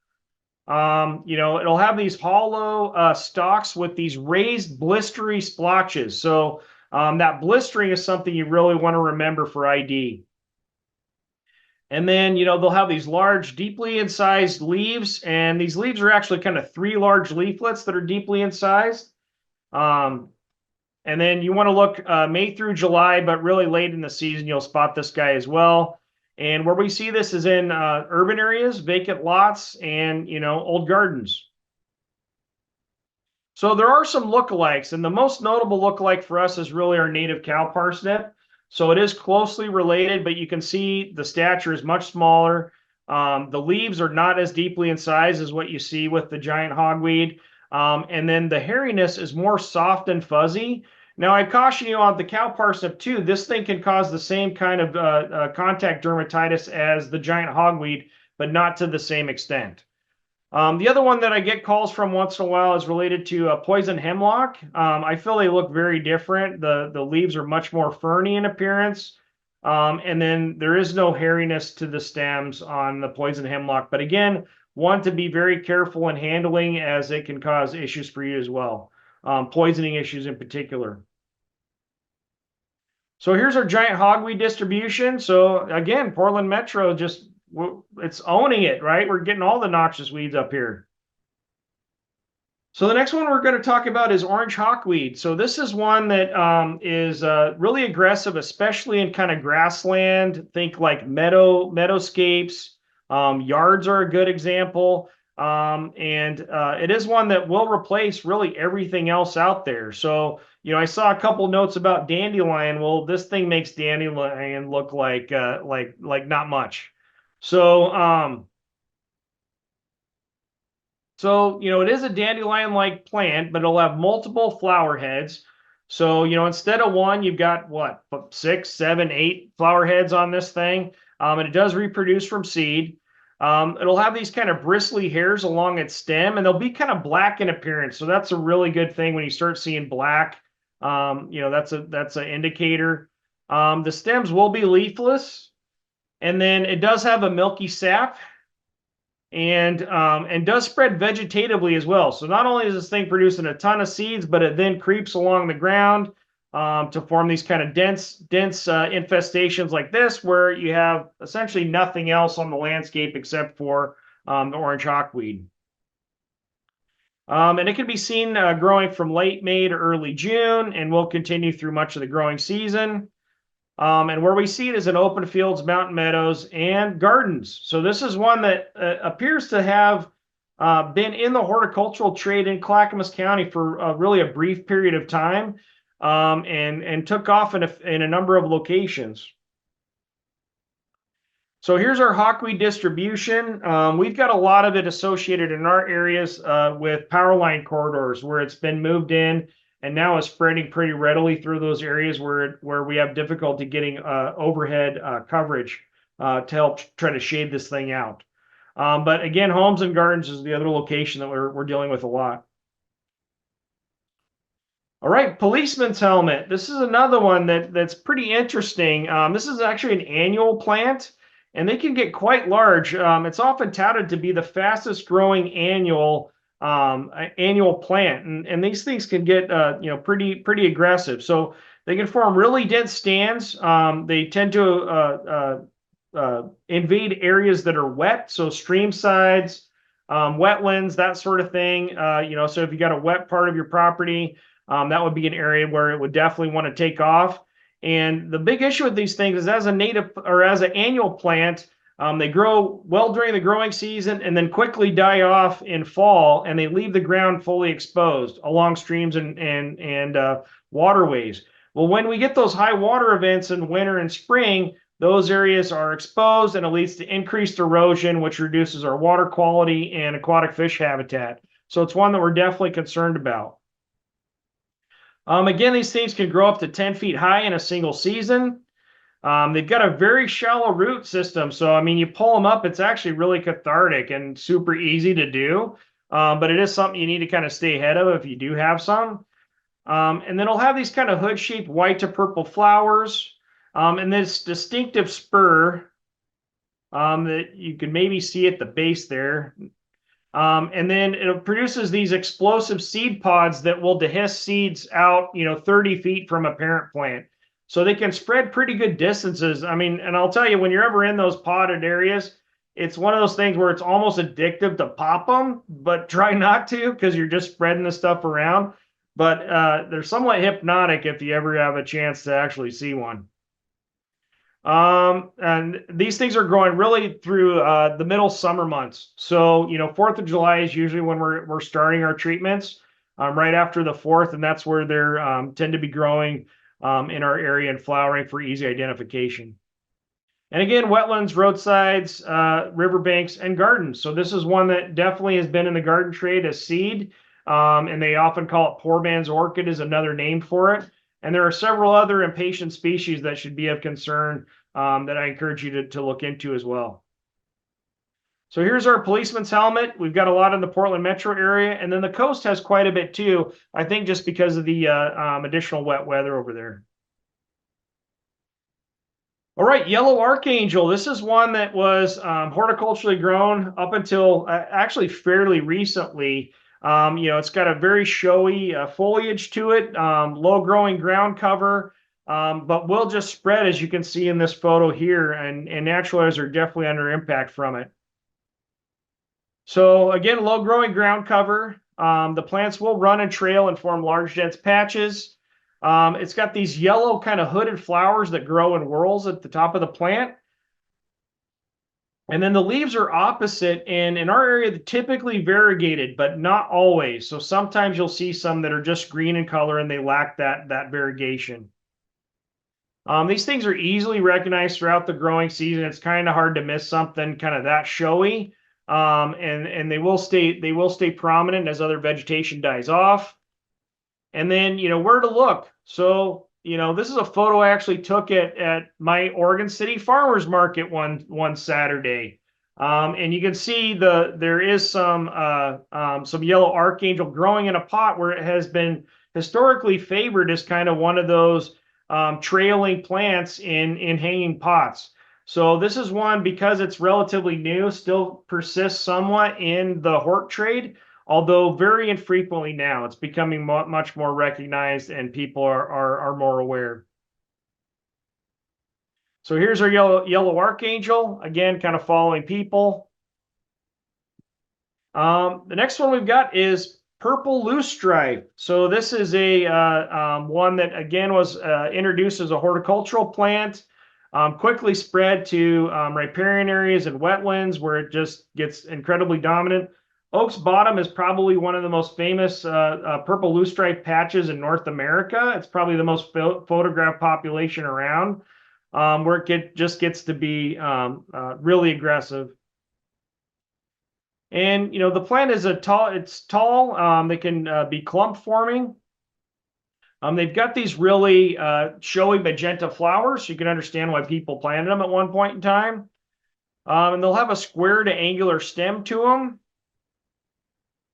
It'll have these hollow stalks with these raised blistery splotches. So that blistering is something you really want to remember for ID. And then, they'll have these large, deeply incised leaves, and these leaves are actually kind of 3 large leaflets that are deeply incised. And then you want to look May through July, but really late in the season, you'll spot this guy as well. And where we see this is in urban areas, vacant lots, and, old gardens. So there are some lookalikes, and the most notable lookalike for us is really our native cow parsnip. So it is closely related, but you can see the stature is much smaller. The leaves are not as deeply incised as what you see with the giant hogweed. And then the hairiness is more soft and fuzzy. Now, I caution you on the cow parsnip too. This thing can cause the same kind of contact dermatitis as the giant hogweed, but not to the same extent. The other one that I get calls from once in a while is related to poison hemlock. I feel they look very different. The leaves are much more ferny in appearance. And then there is no hairiness to the stems on the poison hemlock. But again, one to be very careful in handling, as it can cause issues for you as well. Poisoning issues in particular. So here's our giant hogweed distribution. So again, Portland Metro it's owning it, right? We're getting all the noxious weeds up here. So the next one we're going to talk about is orange hawkweed. So this is one that is really aggressive, especially in kind of grassland. Think like meadowscapes. Yards are a good example. It is one that will replace really everything else out there. So, I saw a couple notes about dandelion. Well, this thing makes dandelion look like not much. So, it is a dandelion-like plant, but it'll have multiple flower heads. So, instead of one, you've got what, 6, 7, 8 flower heads on this thing. And it does reproduce from seed. It'll have these kind of bristly hairs along its stem, and they'll be kind of black in appearance. So that's a really good thing when you start seeing black. That's an indicator. The stems will be leafless, and then it does have a milky sap, and does spread vegetatively as well. So not only is this thing producing a ton of seeds, but it then creeps along the ground to form these kind of dense infestations like this, where you have essentially nothing else on the landscape except for the orange hawkweed. And it can be seen growing from late May to early June, and will continue through much of the growing season. And where we see it is in open fields, mountain meadows, and gardens. So this is one that appears to have been in the horticultural trade in Clackamas County for really a brief period of time, and took off in a number of locations. So here's our hawkweed distribution. We've got a lot of it associated in our areas with power line corridors where it's been moved in and now is spreading pretty readily through those areas where we have difficulty getting overhead coverage to help try to shade this thing out. But again, homes and gardens is the other location that we're dealing with a lot. All right, policeman's helmet. This is another one that's pretty interesting. This is actually an annual plant, and they can get quite large. It's often touted to be the fastest growing annual plant, and these things can get pretty aggressive. So they can form really dense stands. They tend to invade areas that are wet, so stream sides, wetlands, that sort of thing. So if you got a wet part of your property, that would be an area where it would definitely want to take off. And the big issue with these things is as a native or as an annual plant, they grow well during the growing season and then quickly die off in fall, and they leave the ground fully exposed along streams and waterways. Well, when we get those high water events in winter and spring, those areas are exposed, and it leads to increased erosion, which reduces our water quality and aquatic fish habitat. So it's one that we're definitely concerned about. Again, these things can grow up to 10 feet high in a single season. They've got a very shallow root system. So, I mean, you pull them up, it's actually really cathartic and super easy to do. But it is something you need to kind of stay ahead of if you do have some. And then it'll have these kind of hood-shaped white to purple flowers. And this distinctive spur that you can maybe see at the base there. And then it produces these explosive seed pods that will dehisce seeds out, 30 feet from a parent plant. So they can spread pretty good distances. I mean, and I'll tell you, when you're ever in those potted areas, it's one of those things where it's almost addictive to pop them, but try not to because you're just spreading the stuff around. But they're somewhat hypnotic if you ever have a chance to actually see one. And these things are growing really through the middle summer months. So, 4th of July is usually when we're starting our treatments, right after the 4th, and that's where they're tend to be growing in our area and flowering for easy identification. And again, wetlands, roadsides, riverbanks, and gardens. So this is one that definitely has been in the garden trade as seed, and they often call it poor man's orchid is another name for it. And there are several other impatient species that should be of concern that I encourage you to look into as well. So here's our policeman's helmet. We've got a lot in the Portland metro area, and then the coast has quite a bit too, I think just because of the additional wet weather over there. All right, yellow archangel. This is one that was horticulturally grown up until actually fairly recently. It's got a very showy foliage to it, low growing ground cover, but will just spread, as you can see in this photo here, and naturalizers are definitely under impact from it. So again, low growing ground cover. The plants will run and trail and form large dense patches. It's got these yellow kind of hooded flowers that grow in whorls at the top of the plant. And then the leaves are opposite, and in our area, typically variegated, but not always. So sometimes you'll see some that are just green in color and they lack that variegation. These things are easily recognized throughout the growing season. It's kind of hard to miss something kind of that showy. And they will stay prominent as other vegetation dies off. And then, where to look. So, this is a photo I actually took at my Oregon City Farmers Market one Saturday. And you can see there is some yellow archangel growing in a pot where it has been historically favored as kind of one of those trailing plants in hanging pots. So this is one, because it's relatively new, still persists somewhat in the hort trade, although very infrequently now. It's becoming much more recognized and people are more aware. So here's our yellow archangel, again, kind of following people. The next one we've got is purple loosestrife. So this is a one that, again, was introduced as a horticultural plant. Quickly spread to riparian areas and wetlands where it just gets incredibly dominant. Oaks Bottom is probably one of the most famous purple loosestrife patches in North America. It's probably the most photographed population around, where it just gets to be really aggressive. And the plant is it's tall. They can be clump forming. They've got these really showy magenta flowers, so you can understand why people planted them at one point in time. And they'll have a square to angular stem to them.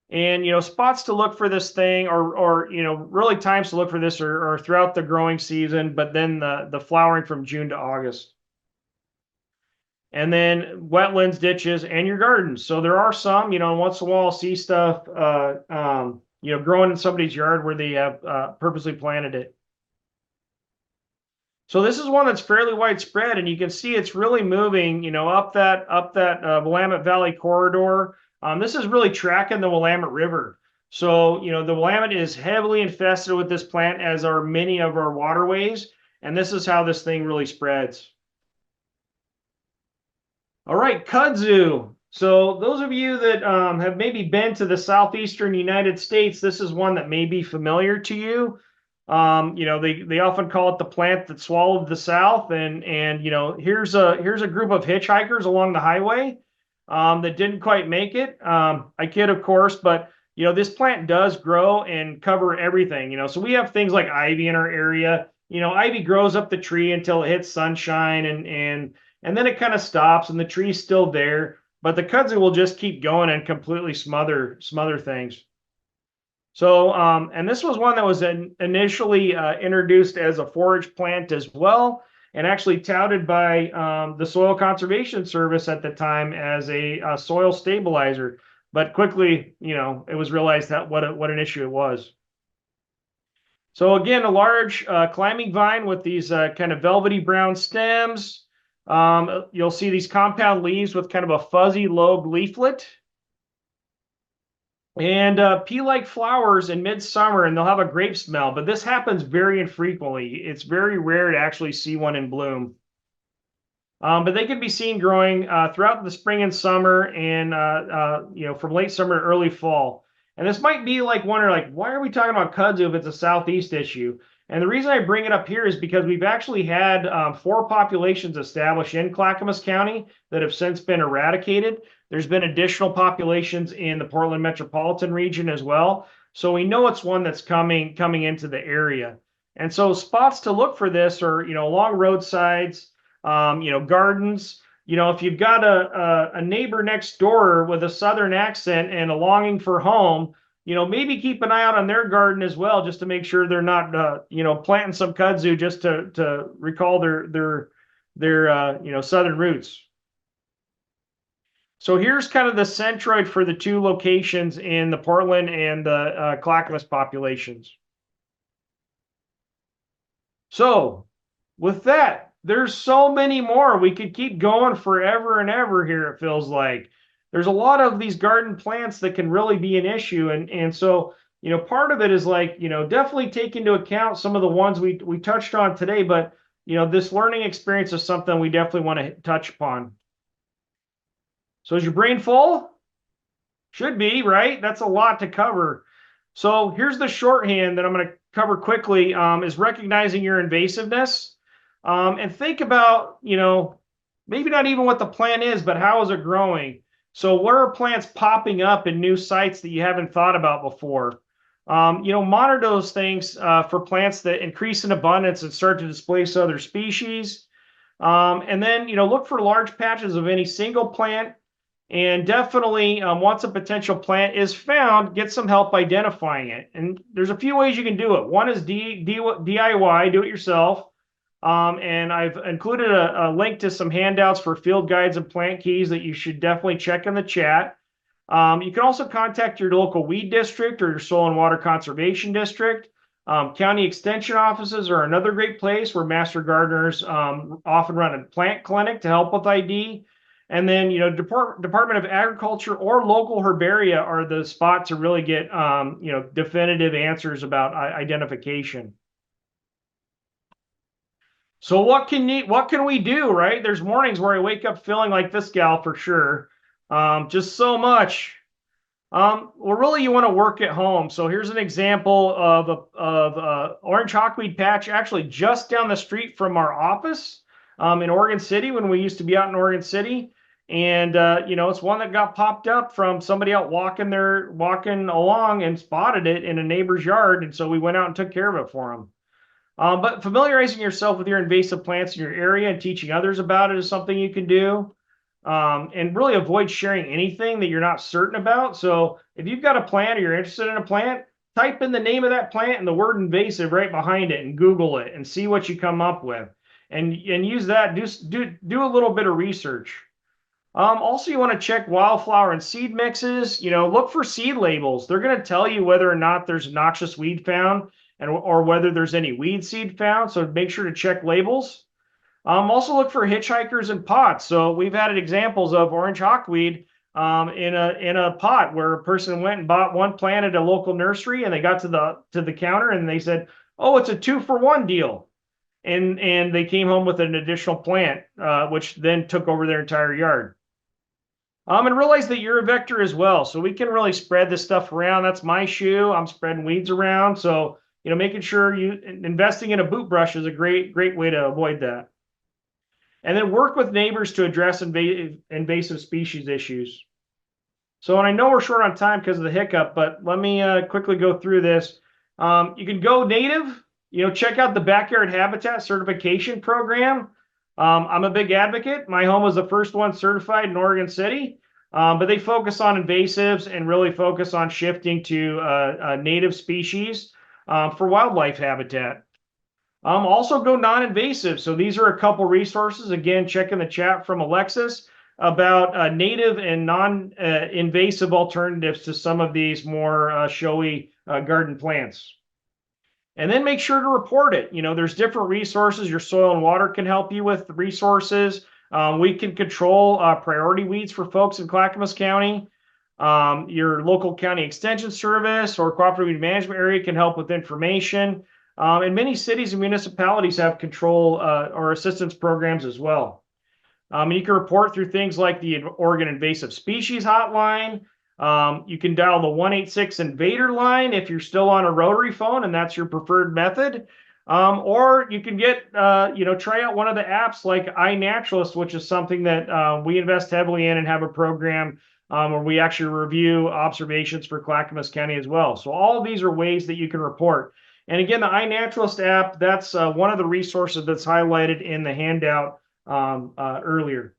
And, spots to look for this thing, or really times to look for this are throughout the growing season, but then the flowering from June to August. And then wetlands, ditches, and your gardens. So there are some, once in a while I'll see stuff, growing in somebody's yard where they have purposely planted it. So this is one that's fairly widespread, and you can see it's really moving, up that Willamette Valley corridor. This is really tracking the Willamette River. So, the Willamette is heavily infested with this plant, as are many of our waterways, and this is how this thing really spreads. All right, kudzu. So those of you that have maybe been to the southeastern United States, this is one that may be familiar to you. They often call it the plant that swallowed the South, and here's a group of hitchhikers along the highway that didn't quite make it. I kid, of course, but this plant does grow and cover everything. So we have things like ivy in our area. Ivy grows up the tree until it hits sunshine, and then it kind of stops, and the tree's still there. But the kudzu will just keep going and completely smother things. So, and this was one that was initially introduced as a forage plant as well, and actually touted by the Soil Conservation Service at the time as a soil stabilizer. But quickly, it was realized that what an issue it was. So again, a large climbing vine with these kind of velvety brown stems. You'll see these compound leaves with kind of a fuzzy lobed leaflet. And pea-like flowers in midsummer, and they'll have a grape smell, but this happens very infrequently. It's very rare to actually see one in bloom. But they can be seen growing throughout the spring and summer, and from late summer to early fall. And this might be like wondering, like, why are we talking about kudzu if it's a southeast issue? And the reason I bring it up here is because we've actually had 4 populations established in Clackamas County that have since been eradicated. There's been additional populations in the Portland metropolitan region as well. So we know it's one that's coming into the area. And so spots to look for this are, along roadsides, gardens. If you've got a neighbor next door with a Southern accent and a longing for home, maybe keep an eye out on their garden as well, just to make sure they're not, planting some kudzu just to recall their Southern roots. So here's kind of the centroid for the 2 locations in the Portland and the Clackamas populations. So with that, there's so many more. We could keep going forever and ever here, it feels like. There's a lot of these garden plants that can really be an issue. And so, part of it is like, definitely take into account some of the ones we touched on today, but, this learning experience is something we definitely want to touch upon. So is your brain full? Should be, right? That's a lot to cover. So here's the shorthand that I'm going to cover quickly, is recognizing your invasiveness. And think about, maybe not even what the plant is, but how is it growing? So what are plants popping up in new sites that you haven't thought about before? Monitor those things for plants that increase in abundance and start to displace other species. And then, look for large patches of any single plant. And definitely, once a potential plant is found, get some help identifying it. And there's a few ways you can do it. One is DIY, do it yourself. And I've included a link to some handouts for field guides and plant keys that you should definitely check in the chat. You can also contact your local weed district or your soil and water conservation district. County extension offices are another great place where master gardeners often run a plant clinic to help with ID. And then, Department of Agriculture or local herbaria are the spot to really get, definitive answers about identification. So what can we do, right? There's mornings where I wake up feeling like this gal for sure. Just so much. Well, really, you want to work at home. So here's an example of orange hawkweed patch, actually just down the street from our office in Oregon City when we used to be out in Oregon City. And it's one that got popped up from somebody out walking along and spotted it in a neighbor's yard, and so we went out and took care of it for them. But familiarizing yourself with your invasive plants in your area and teaching others about it is something you can do. And really avoid sharing anything that you're not certain about. So if you've got a plant or you're interested in a plant, type in the name of that plant and the word invasive right behind it and Google it and see what you come up with. And use that, do a little bit of research. Also, you want to check wildflower and seed mixes. Look for seed labels. They're going to tell you whether or not there's noxious weed found or whether there's any weed seed found. So make sure to check labels. Also look for hitchhikers in pots. So we've had examples of orange hawkweed in a pot where a person went and bought one plant at a local nursery, and they got to the counter and they said, "Oh, it's a 2-for-1 deal," and they came home with an additional plant, which then took over their entire yard. And realize that you're a vector as well. So we can really spread this stuff around. That's my shoe. I'm spreading weeds around. So, making sure investing in a boot brush is a great way to avoid that. And then work with neighbors to address invasive species issues. So, and I know we're short on time because of the hiccup, but let me quickly go through this. You can go native, check out the Backyard Habitat Certification Program. I'm a big advocate. My home was the first one certified in Oregon City, but they focus on invasives and really focus on shifting to native species for wildlife habitat. Also go non-invasive. So these are a couple resources. Again, check in the chat from Alexis about native and non-invasive alternatives to some of these more showy garden plants. And then make sure to report it. There's different resources. Your soil and water can help you with resources. We can control priority weeds for folks in Clackamas County. Your local county extension service or cooperative weed management area can help with information. And many cities and municipalities have control or assistance programs as well. You can report through things like the Oregon Invasive Species Hotline. You can dial the 186 Invader line if you're still on a rotary phone and that's your preferred method. Or you can try out one of the apps like iNaturalist, which is something that we invest heavily in and have a program where we actually review observations for Clackamas County as well. So all of these are ways that you can report. And again, the iNaturalist app, that's one of the resources that's highlighted in the handout earlier.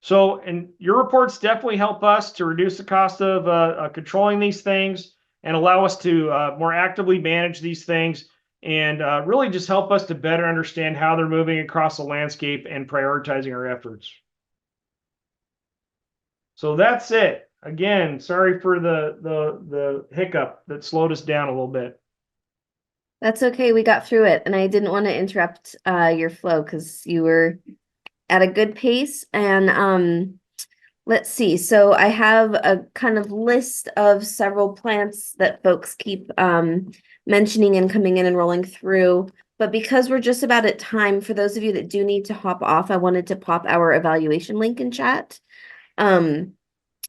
So, and your reports definitely help us to reduce the cost of controlling these things and allow us to more actively manage these things and really just help us to better understand how they're moving across the landscape and prioritizing our efforts. So that's it. Again, sorry for the hiccup that slowed us down a little bit. That's okay. We got through it, and I didn't want to interrupt your flow because you were at a good pace. And let's see. So I have a kind of list of several plants that folks keep mentioning and coming in and rolling through. But because we're just about at time, for those of you that do need to hop off, I wanted to pop our evaluation link in chat.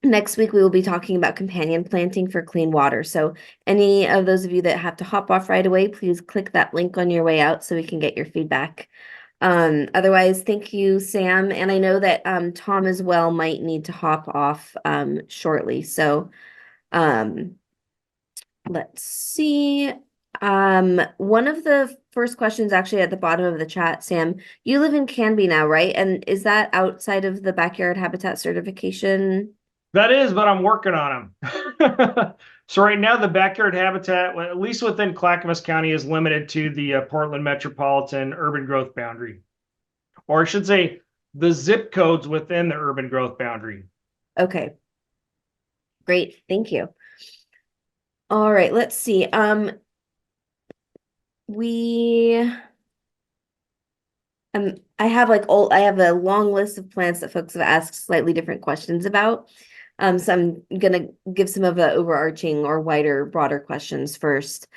Next week, we will be talking about companion planting for clean water. So any of those of you that have to hop off right away, please click that link on your way out so we can get your feedback. Otherwise, thank you, Sam. And I know that Tom as well might need to hop off shortly. So let's see. One of the first questions actually at the bottom of the chat, Sam, you live in Canby now, right? And is that outside of the backyard habitat certification? That is, but I'm working on them. So right now, the backyard habitat, at least within Clackamas County, is limited to the Portland metropolitan urban growth boundary. Or I should say, the zip codes within the urban growth boundary. Okay. Great, thank you. All right, let's see. I have a long list of plants that folks have asked slightly different questions about. So I'm gonna give some of the overarching or wider, broader questions first.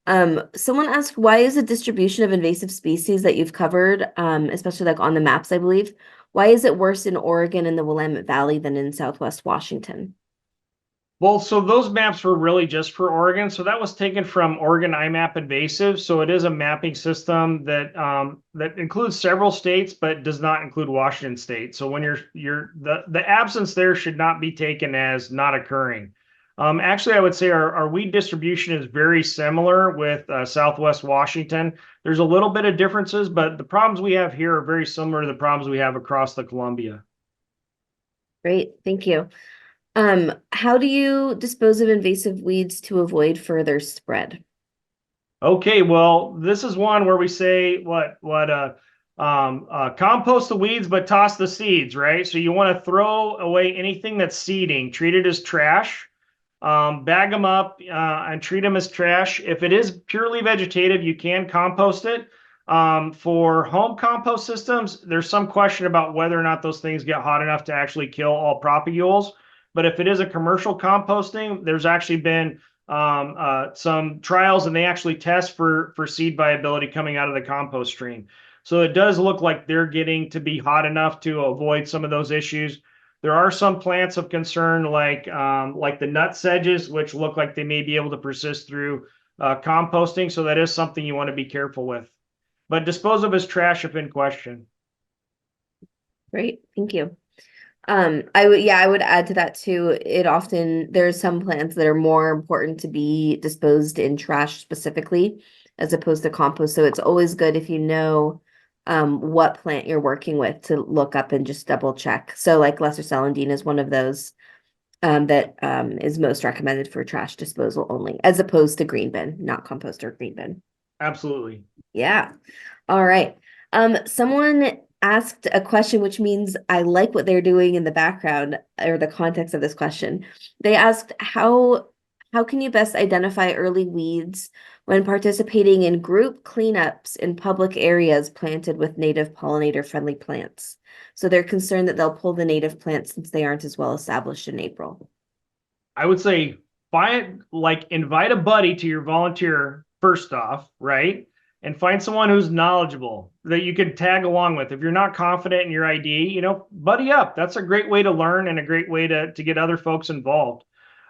Someone asked, why is the distribution of invasive species that you've covered, especially like on the maps, I believe, why is it worse in Oregon and the Willamette Valley than in Southwest Washington? Well, so those maps were really just for Oregon. So that was taken from Oregon IMAP Invasive. So it is a mapping system that includes several states, but does not include Washington State. So when the absence there should not be taken as not occurring. Actually, I would say our weed distribution is very similar with Southwest Washington. There's a little bit of differences, but the problems we have here are very similar to the problems we have across the Columbia. Great, thank you. How do you dispose of invasive weeds to avoid further spread? Okay, well, this is one where we say compost the weeds, but toss the seeds, right? So you want to throw away anything that's seeding, treat it as trash, bag them up and treat them as trash. If it is purely vegetative, you can compost it. For home compost systems, there's some question about whether or not those things get hot enough to actually kill all propagules. But if it is a commercial composting, there's actually been some trials, and they actually test for seed viability coming out of the compost stream. So it does look like they're getting to be hot enough to avoid some of those issues. There are some plants of concern like the nut sedges, which look like they may be able to persist through composting. So that is something you want to be careful with. But dispose of as trash if in question. Great, thank you. I would add to that too. There's some plants that are more important to be disposed in trash specifically as opposed to compost. So it's always good if you know what plant you're working with to look up and just double check. So like lesser celandine is one of those that is most recommended for trash disposal only, as opposed to green bin, not compost or green bin. Absolutely. Yeah. All right. Someone asked a question, which means I like what they're doing in the background or the context of this question. They asked, how can you best identify early weeds when participating in group cleanups in public areas planted with native pollinator-friendly plants? So they're concerned that they'll pull the native plants since they aren't as well established in April. I would say invite a buddy to your volunteer first off, right? And find someone who's knowledgeable that you can tag along with. If you're not confident in your ID, buddy up. That's a great way to learn and a great way to get other folks involved.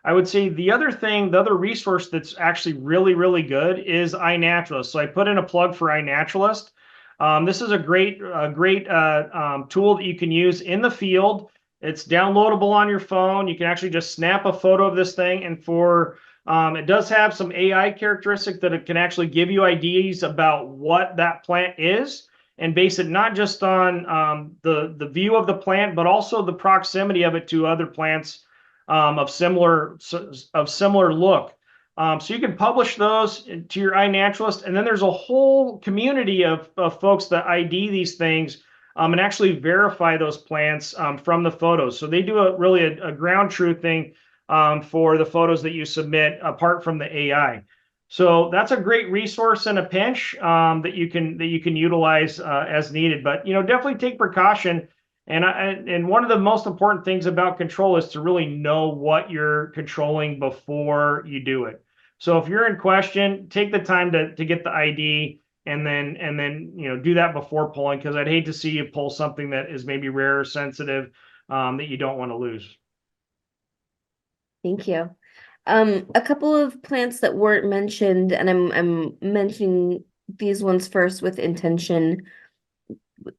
I would say the other resource that's actually really, really good is iNaturalist. So I put in a plug for iNaturalist. This is a great tool that you can use in the field. It's downloadable on your phone. You can actually just snap a photo of this thing, and it does have some AI characteristic that it can actually give you ideas about what that plant is and base it not just on the view of the plant, but also the proximity of it to other plants of similar look. So you can publish those to your iNaturalist, and then there's a whole community of folks that ID these things and actually verify those plants from the photos. So they do a ground truthing for the photos that you submit apart from the AI. So that's a great resource in a pinch that you can utilize as needed. But definitely take precaution. And one of the most important things about control is to really know what you're controlling before you do it. So if you're in question, take the time to get the ID and then do that before pulling, because I'd hate to see you pull something that is maybe rare or sensitive that you don't want to lose. Thank you. A couple of plants that weren't mentioned, and I'm mentioning these ones first with intention.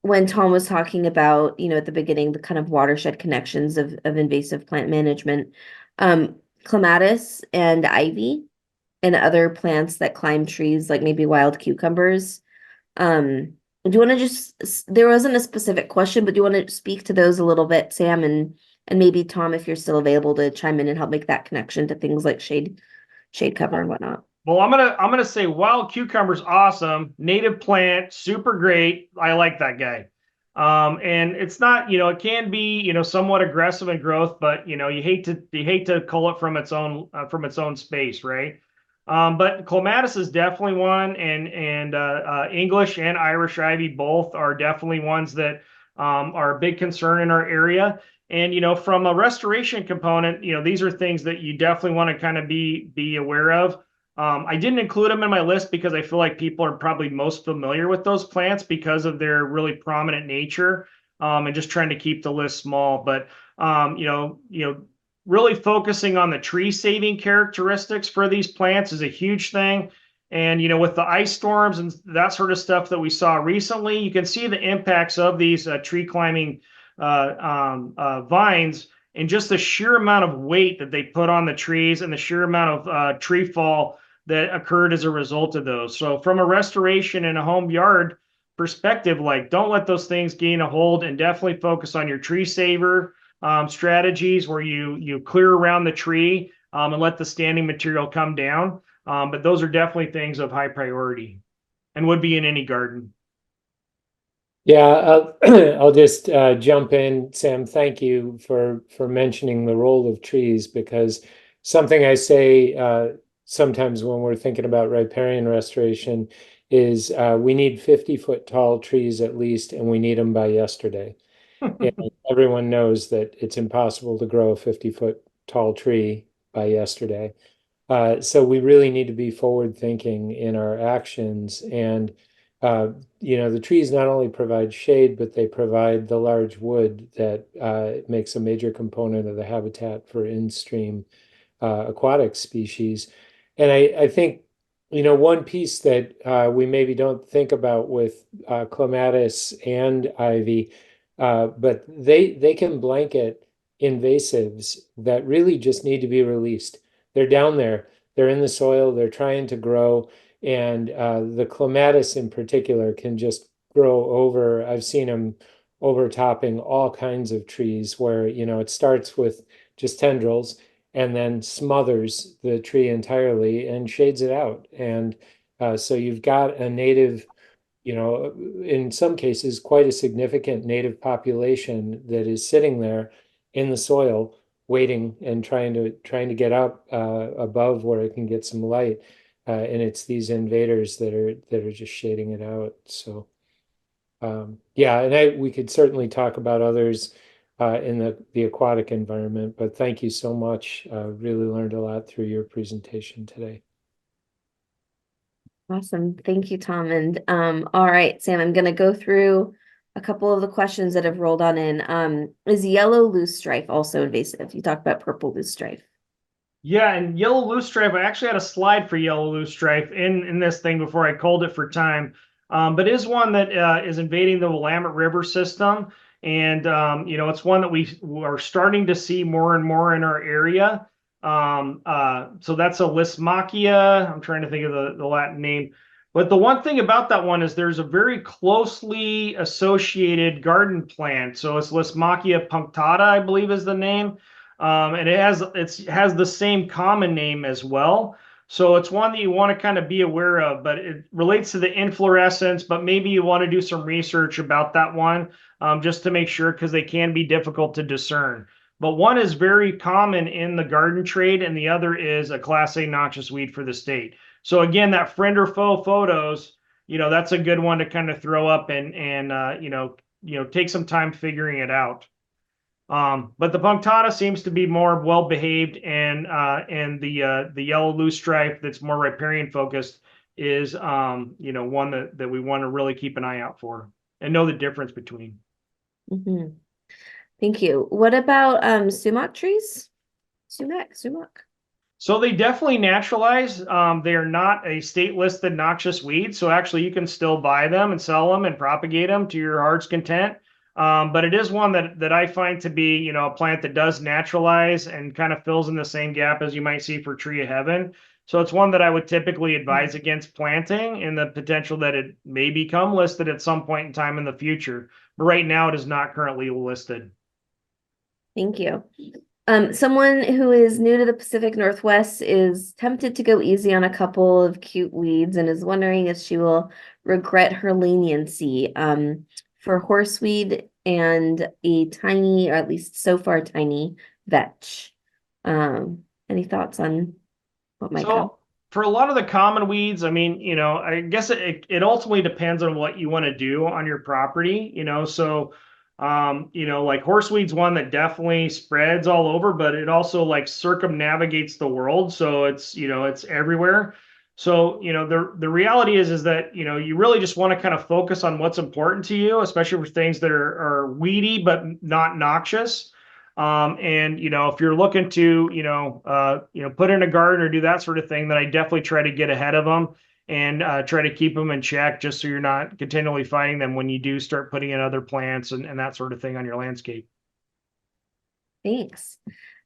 When Tom was talking about, at the beginning, the kind of watershed connections of invasive plant management, clematis and ivy and other plants that climb trees, like maybe wild cucumbers. Do you want to there wasn't a specific question, but do you want to speak to those a little bit, Sam, and maybe Tom, if you're still available to chime in and help make that connection to things like shade cover and whatnot. Well, I'm gonna say wild cucumber's awesome, native plant, super great. I like that guy. And it's not, it can be, somewhat aggressive in growth, but you hate to cull it from its own space, right? But clematis is definitely one, and English and Irish ivy both are definitely ones that are a big concern in our area. And from a restoration component, these are things that you definitely want to kind of be aware of. I didn't include them in my list because I feel like people are probably most familiar with those plants because of their really prominent nature, and just trying to keep the list small. But really focusing on the tree saving characteristics for these plants is a huge thing. And, with the ice storms and that sort of stuff that we saw recently, you can see the impacts of these tree climbing vines and just the sheer amount of weight that they put on the trees and the sheer amount of tree fall that occurred as a result of those. So from a restoration in a home yard perspective, like, don't let those things gain a hold, and definitely focus on your tree saver strategies where you clear around the tree and let the standing material come down. But those are definitely things of high priority and would be in any garden. Yeah, I'll just jump in. Sam, thank you for mentioning the role of trees, because something I say sometimes when we're thinking about riparian restoration is we need 50-foot tall trees at least, and we need them by yesterday. And everyone knows that it's impossible to grow a 50-foot tall tree by yesterday. So we really need to be forward thinking in our actions. And the trees not only provide shade, but they provide the large wood that makes a major component of the habitat for in-stream aquatic species. And I think, one piece that we maybe don't think about with clematis and ivy, but they can blanket invasives that really just need to be released. They're down there, they're in the soil, they're trying to grow. And the clematis in particular can just grow over. I've seen them overtopping all kinds of trees where, it starts with just tendrils and then smothers the tree entirely and shades it out. And so you've got a native, in some cases, quite a significant native population that is sitting there in the soil, waiting and trying to get up above where it can get some light. And it's these invaders that are just shading it out. So yeah, and we could certainly talk about others in the aquatic environment, but thank you so much. Really learned a lot through your presentation today. Awesome. Thank you, Tom. And all right, Sam, I'm going to go through a couple of the questions that have rolled on in. Is yellow loosestrife also invasive? You talked about purple loosestrife. Yeah, and yellow loosestrife, I actually had a slide for yellow loosestrife in this thing before I called it for time. But it is one that is invading the Willamette River system. And, it's one that we are starting to see more and more in our area. So that's a Lismachia. I'm trying to think of the Latin name. But the one thing about that one is there's a very closely associated garden plant. So it's Lismachia punctata, I believe is the name. And it has the same common name as well. So it's one that you want to kind of be aware of, but it relates to the inflorescence, but maybe you want to do some research about that one just to make sure, because they can be difficult to discern. But one is very common in the garden trade, and the other is a Class A noxious weed for the state. So again, that friend or foe photos, that's a good one to kind of throw up and take some time figuring it out. But the punctata seems to be more well behaved, and the yellow loosestrife that's more riparian focused is one that we want to really keep an eye out for and know the difference between. Mm-hmm. Thank you. What about sumac trees? Sumac. So they definitely naturalize. They are not a state listed noxious weed, so actually you can still buy them and sell them and propagate them to your heart's content. But it is one that I find to be, a plant that does naturalize and kind of fills in the same gap as you might see for tree of heaven. So it's one that I would typically advise against planting, in the potential that it may become listed at some point in time in the future. But right now it is not currently listed. Thank you. Someone who is new to the Pacific Northwest is tempted to go easy on a couple of cute weeds and is wondering if she will regret her leniency. For horseweed and a tiny, or at least so far tiny, vetch. Any thoughts on what might come? For a lot of the common weeds, I mean, I guess it ultimately depends on what you want to do on your property, so like horseweed's one that definitely spreads all over, but it also like circumnavigates the world, so it's it's everywhere. So, the reality is that, you really just want to kind of focus on what's important to you, especially for things that are weedy, but not noxious. And if you're looking to put in a garden or do that sort of thing, then I definitely try to get ahead of them and try to keep them in check, just so you're not continually fighting them when you do start putting in other plants and that sort of thing on your landscape. Thanks.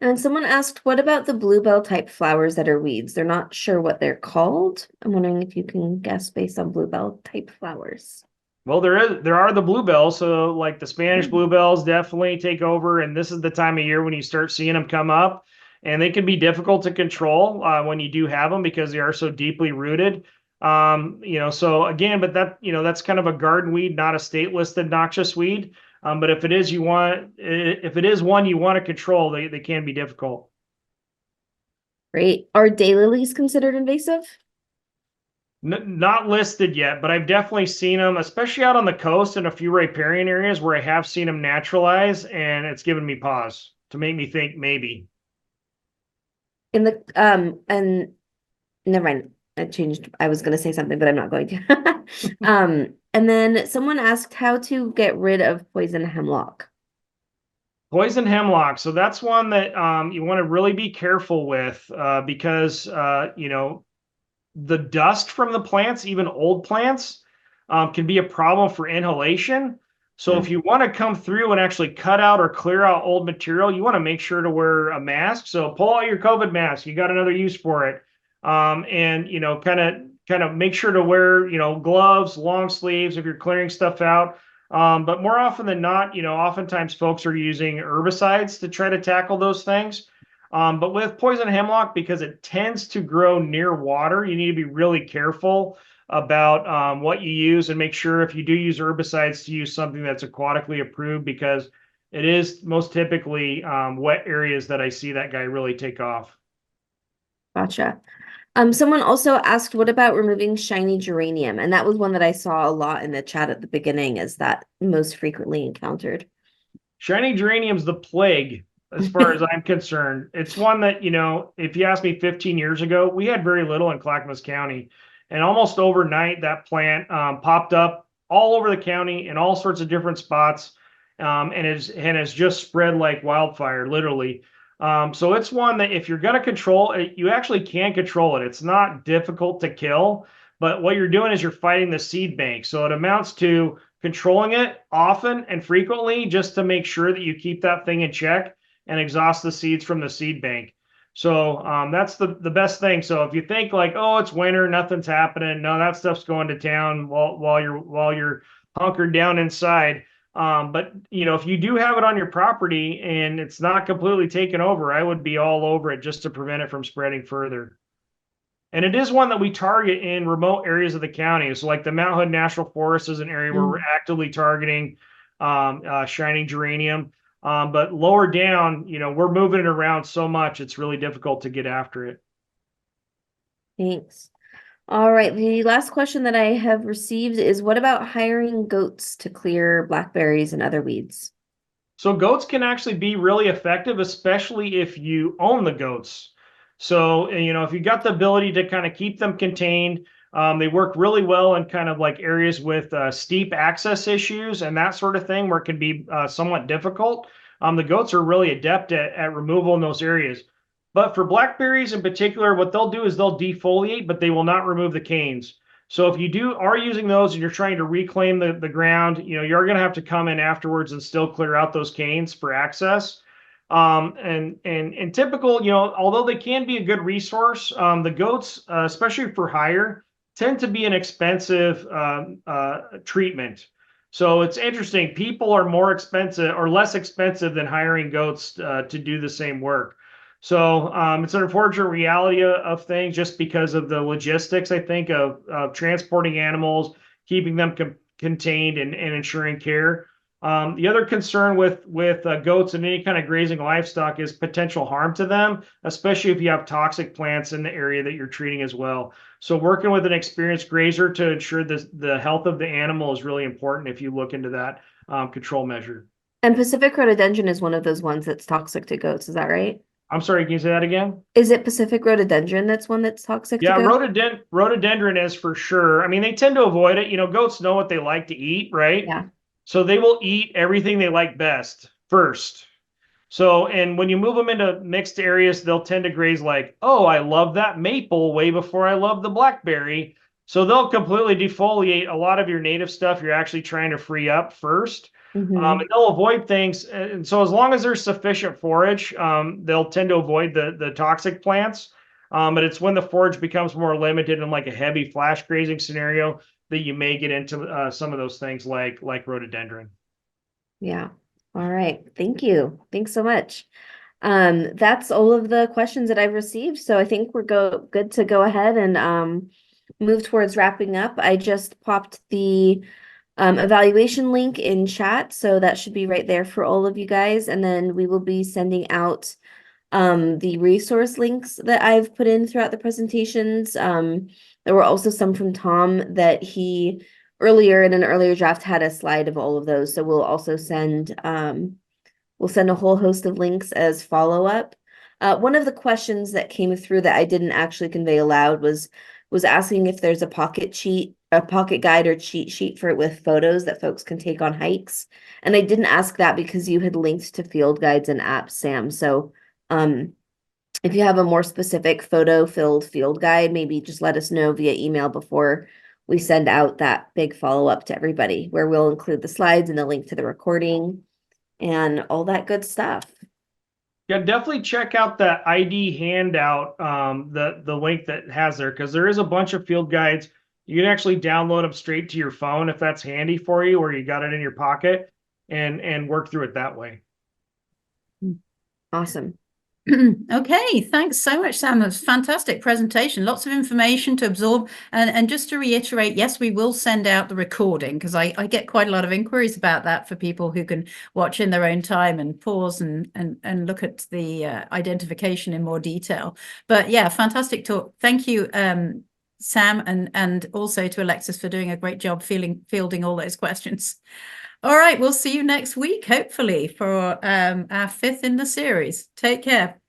And someone asked, what about the bluebell type flowers that are weeds? They're not sure what they're called. I'm wondering if you can guess based on bluebell type flowers. Well, there are the bluebells. So like the Spanish bluebells definitely take over. And this is the time of year when you start seeing them come up. And they can be difficult to control when you do have them, because they are so deeply rooted. So again, but that's kind of a garden weed, not a state listed noxious weed. But if it is one you want to control, they can be difficult. Great. Are daylilies considered invasive? Not listed yet, but I've definitely seen them, especially out on the coast in a few riparian areas where I have seen them naturalize, and it's given me pause to make me think maybe. In the and never mind. I changed. I was going to say something, but I'm not going to. And then someone asked how to get rid of poison hemlock. Poison hemlock. So that's one that you want to really be careful with because the dust from the plants, even old plants, can be a problem for inhalation. So if you want to come through and actually cut out or clear out old material, you want to make sure to wear a mask. So pull out your COVID mask. You got another use for it. And kind of make sure to wear, gloves, long sleeves if you're clearing stuff out. But more often than not, oftentimes folks are using herbicides to try to tackle those things. But with poison hemlock, because it tends to grow near water, you need to be really careful about what you use, and make sure if you do use herbicides to use something that's aquatically approved, because it is most typically wet areas that I see that guy really take off. Gotcha. Someone also asked, what about removing shiny geranium? And that was one that I saw a lot in the chat at the beginning, as that most frequently encountered. Shiny geranium's the plague, as far as I'm concerned. It's one that, if you asked me 15 years ago, we had very little in Clackamas County. And almost overnight, that plant popped up all over the county in all sorts of different spots, and has just spread like wildfire, literally. So it's one that if you're going to control it, you actually can control it. It's not difficult to kill, but what you're doing is you're fighting the seed bank. So it amounts to controlling it often and frequently, just to make sure that you keep that thing in check and exhaust the seeds from the seed bank. So that's the best thing. So if you think like, oh, it's winter, nothing's happening, no, that stuff's going to town while you're hunkered down inside. But if you do have it on your property and it's not completely taken over, I would be all over it just to prevent it from spreading further. And it is one that we target in remote areas of the county. So like the Mount Hood National Forest is an area where we're actively targeting shining geranium. But lower down, we're moving it around so much, it's really difficult to get after it. Thanks. All right. The last question that I have received is, what about hiring goats to clear blackberries and other weeds? So goats can actually be really effective, especially if you own the goats. So, if you got the ability to kind of keep them contained, they work really well in kind of like areas with steep access issues and that sort of thing, where it can be somewhat difficult. The goats are really adept at removal in those areas. But for blackberries in particular, what they'll do is they'll defoliate, but they will not remove the canes. So if you are using those and you're trying to reclaim the ground, you're going to have to come in afterwards and still clear out those canes for access. And typical, although they can be a good resource, the goats, especially for hire, tend to be an expensive treatment. So it's interesting. People are more expensive or less expensive than hiring goats to do the same work. So it's an unfortunate reality of things, just because of the logistics, I think, of transporting animals, keeping them contained and ensuring care. The other concern with goats and any kind of grazing livestock is potential harm to them, especially if you have toxic plants in the area that you're treating as well. So working with an experienced grazer to ensure the health of the animal is really important if you look into that control measure. And Pacific rhododendron is one of those ones that's toxic to goats. Is that right? I'm sorry, can you say that again? Is it Pacific rhododendron that's one that's toxic to goats? Yeah, rhododendron is for sure. I mean, they tend to avoid it. Goats know what they like to eat, right? Yeah. So they will eat everything they like best first. So, and when you move them into mixed areas, they'll tend to graze like, oh, I love that maple way before I love the blackberry. So they'll completely defoliate a lot of your native stuff you're actually trying to free up first. And they'll avoid things. And so as long as there's sufficient forage, they'll tend to avoid the toxic plants. But it's when the forage becomes more limited in like a heavy flash grazing scenario that you may get into some of those things like rhododendron. Yeah. All right. Thank you. Thanks so much. That's all of the questions that I've received. So I think we're good to go ahead and move towards wrapping up. I just popped the evaluation link in chat, so that should be right there for all of you guys. And then we will be sending out the resource links that I've put in throughout the presentations. There were also some from Tom that he earlier in an earlier draft had a slide of all of those. So we'll also send a whole host of links as follow-up. One of the questions that came through that I didn't actually convey aloud was asking if there's a pocket guide or cheat sheet for it with photos that folks can take on hikes. And I didn't ask that because you had linked to field guides and apps, Sam. So if you have a more specific photo-filled field guide, maybe just let us know via email before we send out that big follow-up to everybody, where we'll include the slides and the link to the recording and all that good stuff. Yeah, definitely check out that ID handout, the link that has there, because there is a bunch of field guides. You can actually download them straight to your phone if that's handy for you, or you got it in your pocket, and work through it that way. Awesome. Okay, thanks so much, Sam. It was a fantastic presentation. Lots of information to absorb. And just to reiterate, yes, we will send out the recording, because I get quite a lot of inquiries about that for people who can watch in their own time and pause and look at the identification in more detail. But yeah, fantastic talk. Thank you, Sam, and also to Alexis for doing a great job fielding all those questions. All right, we'll see you next week, hopefully, for our 5th in the series. Take care.